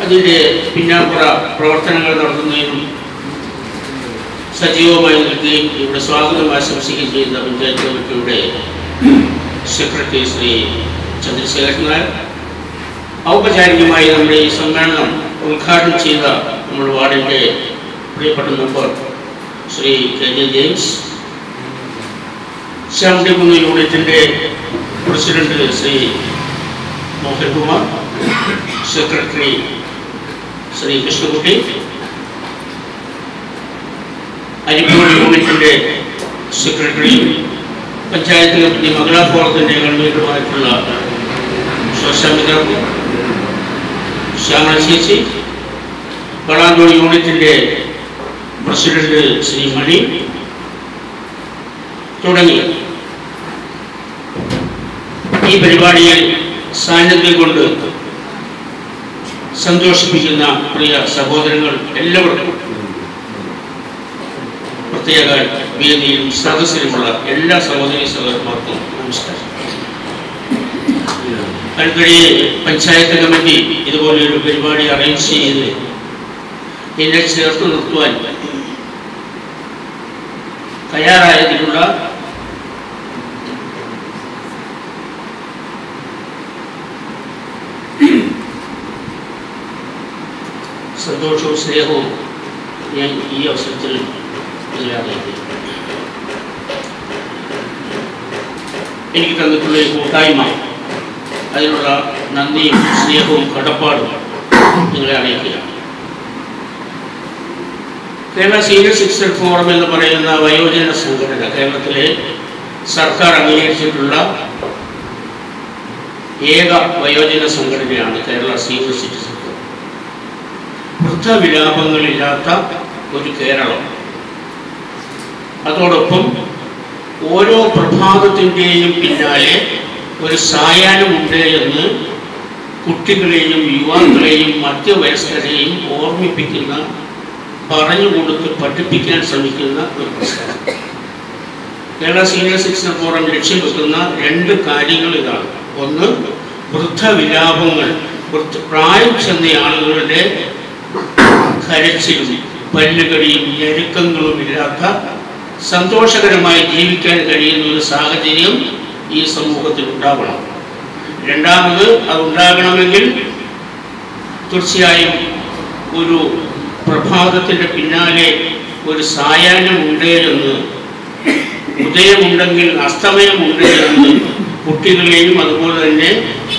അതിൻ്റെ പിന്നാമ്പുറ പ്രവർത്തനങ്ങൾ നടത്തുന്നതിനും സജീവമായി നിൽക്കുകയും ഇവിടെ സ്വാഗതം ആശംസിക്കുകയും ചെയ്യുന്ന പഞ്ചായത്ത് കമ്മിറ്റിയുടെ സെക്രട്ടറി ശ്രീ ചന്ദ്രശേഖരൻ നായർ, ഔപചാരികമായി നമ്മുടെ ഈ സമ്മേളനം ഉദ്ഘാടനം ചെയ്ത നമ്മുടെ വാർഡിൻ്റെ പ്രിയപ്പെട്ട member Shri KJ James, Shyamkunnu യൂണിറ്റിൻ്റെ പ്രസിഡന്റ് ശ്രീ മോഹൻകുമാർ, സെക്രട്ടറി ശ്രീ കൃഷ്ണകുട്ടി, അരിക്കോട് യൂണിറ്റിൻ്റെ സെക്രട്ടറി, പഞ്ചായത്ത് കമ്മിറ്റി മംഗള ഫോറത്തിൻ്റെ കൺവീനറുമായിട്ടുള്ള ശോശാമിതാർക്കും, ശ്യാമള ചേച്ചി, വളാന്തോട് യൂണിറ്റിൻ്റെ പ്രസിഡന്റ് ശ്രീ മണി തുടങ്ങി ഈ പരിപാടിയിൽ സാന്നിധ്യം കൊണ്ട് സന്തോഷിപ്പിക്കുന്ന പ്രിയ സഹോദരങ്ങൾ എല്ലാവർക്കും പ്രത്യേക വേദിയിലും സദസ്സിലുമുള്ള എല്ലാ സഹോദരി സഹോദരന്മാർക്കും നമസ്കാരം. അടുത്തിടെ പഞ്ചായത്ത് കമ്മിറ്റി ഇതുപോലെയൊരു പരിപാടി അറേഞ്ച് ചെയ്ത് എന്നെ ചേർത്ത് നിർത്തുവാൻ തയ്യാറായതിനുള്ള സന്തോഷവും സ്നേഹവും ഞാൻ ഈ അവസരത്തിൽ എനിക്ക് തന്നിട്ടുള്ള ഈ കൂട്ടായ്മ, അതിനുള്ള നന്ദിയും സ്നേഹവും കടപ്പാടും നിങ്ങളെ അറിയിക്കുകയാണ്. കേരള സീനിയർ സിറ്റിസൺ ഫോറം എന്ന് പറയുന്ന വയോജന സംഘടന കേരളത്തിലെ സർക്കാർ അംഗീകരിച്ചിട്ടുള്ള ഏക വയോജന സംഘടനയാണ് കേരള സീനിയർ സിറ്റിസൺ ഫോറം. വൃദ്ധവിലാപങ്ങളില്ലാത്ത ഒരു കേരളം. അതോടൊപ്പം ഓരോ പ്രഭാതത്തിൻ്റെയും പിന്നാലെ ഒരു സായാഹ്നമുണ്ട് എന്ന് കുട്ടികളെയും യുവാക്കളെയും മധ്യവയസ്കരെയും ഓർമ്മിപ്പിക്കുന്ന, പറഞ്ഞുകൊടുത്ത് പഠിപ്പിക്കാൻ ശ്രമിക്കുന്ന ഒരു പ്രസ്ഥാനം. കേരള സീനിയർ സിറ്റിസൺ ഫോറം ലക്ഷ്യം വെക്കുന്ന 2 കാര്യങ്ങൾ ഇതാണ്. ഒന്ന്, വൃദ്ധവിലാപങ്ങൾ, പ്രായം ചെന്ന ആളുകളുടെ കരച്ചിലും പല്ലുകടിയും ഞെരുക്കങ്ങളും ഇല്ലാത്ത സന്തോഷകരമായി ജീവിക്കാൻ കഴിയുന്ന ഒരു സാഹചര്യം ഈ സമൂഹത്തിൽ ഉണ്ടാവണം. രണ്ടാമത്, അതുണ്ടാകണമെങ്കിൽ തീർച്ചയായും ഒരു പ്രഭാതത്തിൻ്റെ പിന്നാലെ ഒരു സായാഹ്നമുണ്ട് എന്ന്, ഉദയമുണ്ടെങ്കിൽ അസ്തമയമുണ്ട് എന്ന് കുട്ടികളെയും അതുപോലെ തന്നെ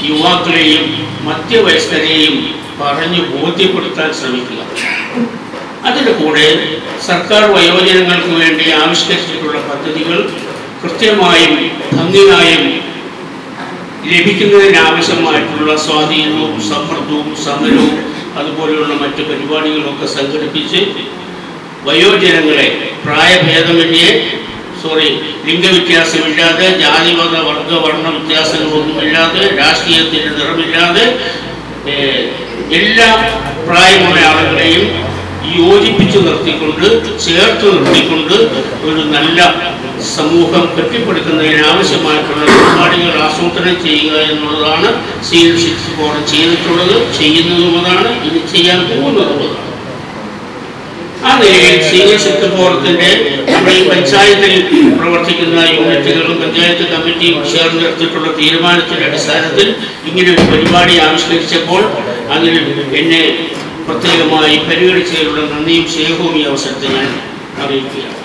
യുവാക്കളെയും മധ്യവയസ്കരെയും പറഞ്ഞ് ബോധ്യപ്പെടുത്താൻ ശ്രമിക്കുക. അതിൻ്റെ കൂടെ സർക്കാർ വയോജനങ്ങൾക്ക് വേണ്ടി ആവിഷ്കരിച്ചിട്ടുള്ള പദ്ധതികൾ കൃത്യമായും ഭംഗിയായും ലഭിക്കുന്നതിനാവശ്യമായിട്ടുള്ള സ്വാധീനവും സമ്മർദ്ദവും സമരവും അതുപോലെയുള്ള മറ്റ് പരിപാടികളൊക്കെ സംഘടിപ്പിച്ച് വയോജനങ്ങളെ പ്രായഭേദമന്യേ ലിംഗവ്യത്യാസമില്ലാതെ ജാതിമത വർഗ വർണ്ണ വ്യത്യാസങ്ങളൊന്നുമില്ലാതെ രാഷ്ട്രീയത്തിൻ്റെ നിറമില്ലാതെ എല്ലാ പ്രായമുള്ള ആളുകളെയും യോജിപ്പിച്ചു നിർത്തിക്കൊണ്ട് ചേർത്ത് നിർത്തിക്കൊണ്ട് ഒരു നല്ല സമൂഹം കെട്ടിപ്പടുക്കുന്നതിന് ആവശ്യമായിട്ടുള്ള പരിപാടികൾ ആസൂത്രണം ചെയ്യുക എന്നുള്ളതാണ് സീനിയർ സിറ്റിസൺ ഫോറം ചെയ്തിട്ടുള്ളത്, ചെയ്യുന്നതുമാണ്, ഇനി ചെയ്യാൻ പോകുന്നതുമാണ്. ആ നിലയിൽ സീനിയർ സിറ്റിസൺ ഫോറത്തിൻ്റെ നമ്മുടെ ഈ പഞ്ചായത്തിൽ പ്രവർത്തിക്കുന്ന യൂണിറ്റുകളും പഞ്ചായത്ത് കമ്മിറ്റിയും ചേർന്നെടുത്തിട്ടുള്ള തീരുമാനത്തിൻ്റെ അടിസ്ഥാനത്തിൽ ഇങ്ങനെ ഒരു പരിപാടി ആവിഷ്കരിച്ചപ്പോൾ അതിൽ എന്നെ പ്രത്യേകമായി പരിഗണിച്ചതിലുള്ള നന്ദിയും സ്നേഹവും ഈ അവസരത്തിൽ ഞാൻ അറിയിക്കുകയാണ്.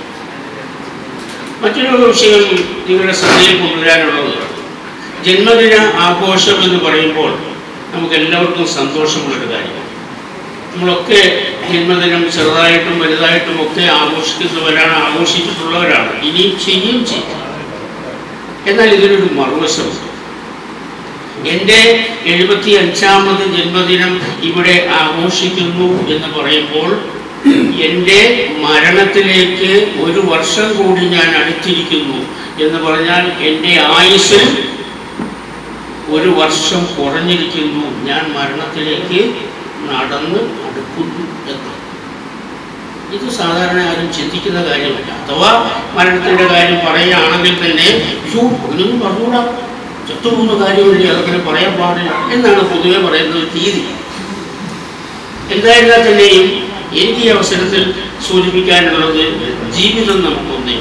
മറ്റൊരു വിഷയം നിങ്ങളുടെ ശ്രദ്ധയിൽ കൊണ്ടുവരാനുള്ളത്, ജന്മദിന ആഘോഷം എന്ന് പറയുമ്പോൾ നമുക്ക് എല്ലാവർക്കും സന്തോഷമുള്ളൊരു കാര്യമാണ്. നമ്മളൊക്കെ ജന്മദിനം ചെറുതായിട്ടും വലുതായിട്ടും ഒക്കെ ആഘോഷിക്കുന്നവരാണ്, ആഘോഷിച്ചിട്ടുള്ളവരാണ്, ഇനിയും ചെയ്യുകയും ചെയ്യും. എന്നാൽ ഇതിനൊരു മറുവശമുണ്ട്. എൻ്റെ 75ാമത് ജന്മദിനം ഇവിടെ ആഘോഷിക്കുന്നു എന്ന് പറയുമ്പോൾ എൻ്റെ മരണത്തിലേക്ക് 1 വർഷം കൂടി ഞാൻ അടുത്തിരിക്കുന്നു എന്ന് പറഞ്ഞാൽ എൻ്റെ ആയുസ്സിൽ 1 വർഷം കുറഞ്ഞിരിക്കുന്നു, ഞാൻ മരണത്തിലേക്ക് നടന്ന് അടുക്കുന്നു എന്ന്. ഇത് സാധാരണ ആരും ചിന്തിക്കുന്ന കാര്യമല്ല. അഥവാ മരണത്തിൻ്റെ കാര്യം പറയുകയാണെങ്കിൽ തന്നെ ഒന്നും പറഞ്ഞുകൂടാ, ചത്തുപോകുന്ന കാര്യമില്ല, അതങ്ങനെ പറയാൻ പാടില്ല എന്നാണ് പൊതുവെ പറയുന്നത് രീതി. എന്തായിരുന്നാൽ തന്നെയും എനിക്ക് ഈ അവസരത്തിൽ സൂചിപ്പിക്കാനുള്ളത്, ജീവിതം നമുക്കൊന്നേ,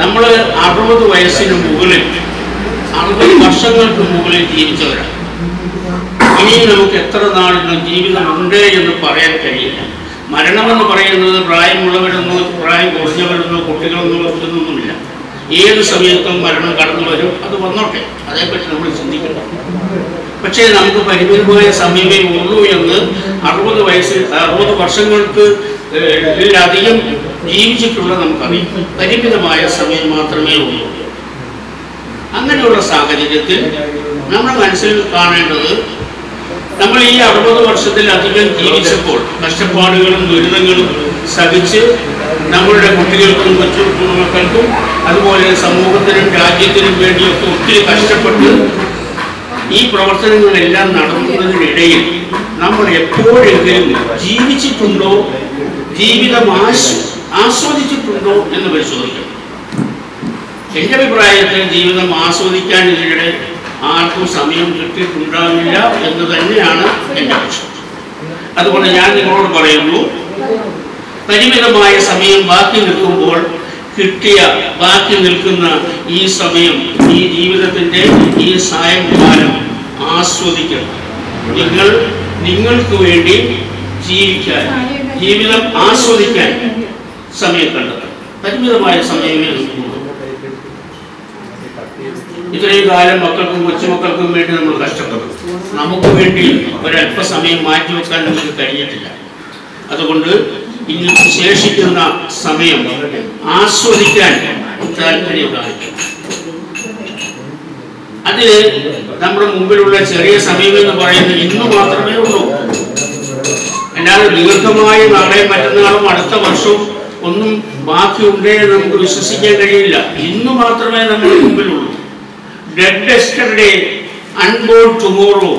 നമ്മൾ 60 വയസ്സിന് മുകളിൽ 60 വർഷങ്ങൾക്ക് മുകളിൽ ജീവിച്ചവരാണ്. ഇനി നമുക്ക് എത്ര നാളിനും ജീവിതമുണ്ട് എന്ന് പറയാൻ കഴിയില്ല. മരണമെന്ന് പറയുന്നത് പ്രായമുള്ളവരെന്നോ പ്രായം കുറഞ്ഞവരെന്നോ കുട്ടികളെന്നോ ഒന്നുമില്ല. ഏത് സമയത്തും മരണം കടന്നു വരും, അത് വന്നോട്ടെ, അതേപ്പറ്റി നമ്മൾ ചിന്തിക്കണം. പക്ഷേ നമുക്ക് പരിമിതമായ സമയമേ ഉള്ളൂ എന്ന് 60 വർഷങ്ങൾക്ക് അധികം ജീവിച്ചിട്ടുള്ള നമുക്കറിയാം. പരിമിതമായ സമയം മാത്രമേ ഉള്ളൂ. അങ്ങനെയുള്ള സാഹചര്യത്തിൽ നമ്മുടെ മനസ്സിൽ കാണേണ്ടത്, നമ്മൾ ഈ 60 വർഷത്തിലധികം ജീവിച്ചപ്പോൾ കഷ്ടപ്പാടുകളും ദുരിതങ്ങളും സഹിച്ച് നമ്മളുടെ കുട്ടികൾക്കും മക്കൾക്കും അതുപോലെ സമൂഹത്തിനും രാജ്യത്തിനും വേണ്ടിയൊക്കെ ഒത്തിരി കഷ്ടപ്പെട്ട് ഈ പ്രവർത്തനങ്ങളെല്ലാം നടത്തുന്നതിനിടയിൽ നമ്മൾ എപ്പോഴെങ്കിലും ജീവിച്ചിട്ടുണ്ടോ, ജീവിതം ആസ്വദിച്ചിട്ടുണ്ടോ എന്ന് പരിശോധിക്കണം. എൻ്റെ അഭിപ്രായത്തിൽ ജീവിതം ആസ്വദിക്കാൻ ഇതിനിടെ ആർക്കും സമയം കിട്ടിയിട്ടുണ്ടാവില്ല എന്ന് തന്നെയാണ് എൻ്റെ പക്ഷം. അതുകൊണ്ട് ഞാൻ നിങ്ങളോട് പറയുന്നു, പരിമിതമായ സമയം ബാക്കി നിൽക്കുമ്പോൾ കിട്ടിയ ബാക്കി നിൽക്കുന്ന ഈ സമയം, ഈ ജീവിതത്തിൻ്റെ ഈ സായംകാലം ആസ്വദിക്കണം. നിങ്ങൾക്ക് വേണ്ടി ജീവിക്കാൻ, ജീവിതം ആസ്വദിക്കാൻ സമയം കണ്ടെത്തണം. പരിമിതമായ സമയമേ നിൽക്കുള്ളൂ. ഇത്രയും കാലം മക്കൾക്കും കൊച്ചുമക്കൾക്കും വേണ്ടി നമ്മൾ കഷ്ടപ്പെട്ടു. നമുക്ക് വേണ്ടി ഒരല്പസമയം മാറ്റിവെക്കാൻ നമുക്ക് കഴിഞ്ഞിട്ടില്ല. അതുകൊണ്ട് ഇനി ശേഷിക്കുന്ന സമയം ആസ്വദിക്കാൻ താല്പര്യം കാണിക്കും. അത് നമ്മുടെ മുമ്പിലുള്ള ചെറിയ സമയം എന്ന് പറയുന്നത് ഇന്ന് മാത്രമേ ഉള്ളൂ. അല്ലാതെ ദീർഘമായി നാളെയും മറ്റന്നാളും അടുത്ത വർഷവും ഒന്നും ബാക്കിയുണ്ടേ എന്ന് നമുക്ക് വിശ്വസിക്കാൻ കഴിയില്ല. ഇന്ന് മാത്രമേ നമ്മുടെ മുമ്പിലുള്ളൂ. Dead yesterday, unborn tomorrow.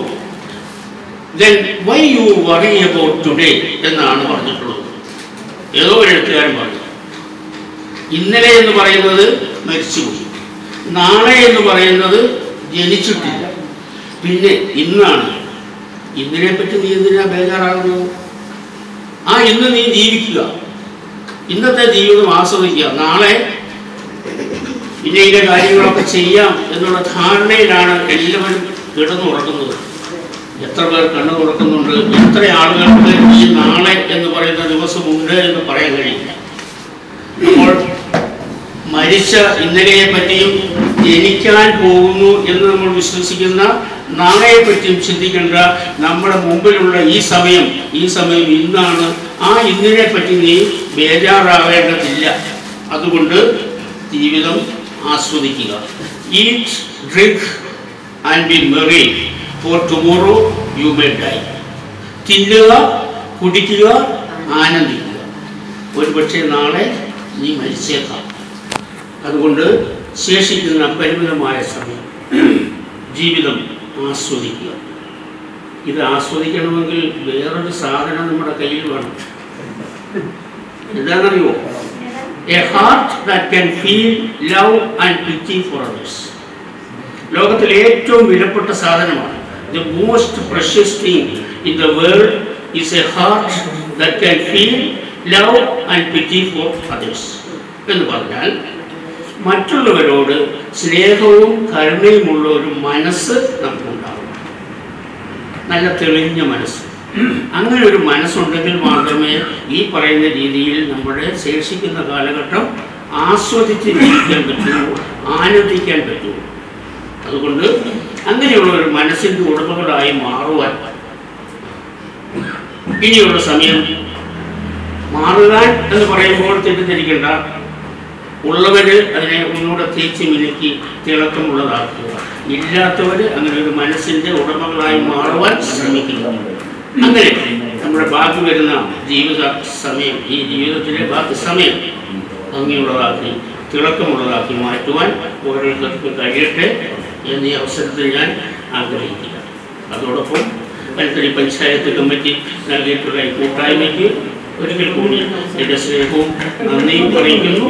Then why you worry about today? എന്നാണ് പറഞ്ഞിട്ടുള്ളത്. ഏതോ ഒരു എഴുത്തുകാരൻ പറഞ്ഞു. ഇന്നലെ എന്ന് പറയുന്നത് മരിച്ചുപോയി, നാളെ എന്ന് പറയുന്നത് ജനിച്ചിട്ടില്ല, പിന്നെ ഇന്നാണ്. ഇന്നലെ പറ്റി നീ എന്തിനാ ബേജാറാകുന്നത്? ഇന്ന് നീ ജീവിക്കുക, ഇന്നത്തെ ജീവിതം ആസ്വദിക്കുക. നാളെ ഇന്ന കാര്യങ്ങളൊക്കെ ചെയ്യാം എന്നുള്ള ധാരണയിലാണ് എല്ലാവരും കിടന്നുറങ്ങുന്നത്. എത്ര പേർ കണ്ണു തുറക്കുന്നുണ്ട്? എത്ര ആളുകൾക്ക് ഈ നാളെ എന്ന് പറയുന്ന ദിവസമുണ്ട് എന്ന് പറയാൻ കഴിയില്ല. അപ്പോൾ മരിച്ച ഇന്നലെയെ പറ്റിയും ജനിക്കാൻ പോകുന്നു എന്ന് നമ്മൾ വിശ്വസിക്കുന്ന നാളെയെ പറ്റിയും ചിന്തിക്കേണ്ട. നമ്മുടെ മുമ്പിലുള്ള ഈ സമയം ഇന്നാണ്. ആ ഇന്നിനെ പറ്റി നീ ബേജാറാവേണ്ടതില്ല. അതുകൊണ്ട് ജീവിതം ആസ്വദിക്കുക. Eat, drink and B Maria, four tomorrow you may die. തിന്നുക, കുടിക്കുക, ആനന്ദിക്കുക. ഒരുപക്ഷെ നാളെ നീ മരിച്ചേക്കാം. അതുകൊണ്ട് ശേഷിക്കുന്ന പരിമിതമായ സമയം ജീവിതം ആസ്വദിക്കുക. ഇത് ആസ്വദിക്കണമെങ്കിൽ വേറൊരു സാധനം നമ്മുടെ കയ്യിൽ വേണം. എന്താണെന്നറിയോ? A heart that can feel love and പിറ്റി for others. ലോകത്തിലെ ഏറ്റവും വിലപ്പെട്ട സാധനമാണ്. The most precious thing in the world is A heart that can feel love and പിറ്റി for others. എന്ന് പറഞ്ഞാൽ മറ്റുള്ളവരോട് സ്നേഹവും കരുണയുമുള്ള ഒരു മനസ്സ് നമുക്കുണ്ടാവും. നല്ല തെളിഞ്ഞ മനസ്സ്. അങ്ങനെ ഒരു മനസ്സുണ്ടെങ്കിൽ മാത്രമേ ഈ പറയുന്ന രീതിയിൽ നമ്മുടെ ശേഷിക്കുന്ന കാലഘട്ടം ആസ്വദിച്ച് ജീവിക്കാൻ പറ്റുള്ളൂ, ആനന്ദിക്കാൻ പറ്റുള്ളൂ. അതുകൊണ്ട് അങ്ങനെയുള്ള ഒരു മനസ്സിൻ്റെ ഉടമകളായി മാറുവാൻ ഇനിയുള്ള സമയം. മാറുവാൻ എന്ന് പറയുമ്പോൾ തെറ്റിദ്ധരിക്കേണ്ട. ഉള്ളവർ അതിനെ ഒന്നുകൂടെ തേച്ച് മിനുക്കി തിളക്കമുള്ളതാക്കുക. ഇല്ലാത്തവർ അങ്ങനെ ഒരു മനസ്സിൻ്റെ ഉടമകളായി മാറുവാൻ ശ്രമിക്കുക. അങ്ങനെ നമ്മുടെ ബാക്കി വരുന്ന ജീവിത സമയം, ഈ ജീവിതത്തിലെ ബാക്കി സമയം ഭംഗിയുള്ളതാക്കി തിളക്കമുള്ളതാക്കി മാറ്റുവാൻ ഓരോരുത്തർക്ക് കഴിയട്ടെ എന്നീ അവസരത്തിൽ ഞാൻ ആഗ്രഹിക്കുക. അതോടൊപ്പം കൽക്കരി പഞ്ചായത്ത് കമ്മിറ്റി നൽകിയിട്ടുള്ള ഈ കൂട്ടായ്മയ്ക്ക് ഒരിക്കൽ കൂടി എൻ്റെ സ്നേഹവും നന്ദിയും അറിയിക്കുന്നു.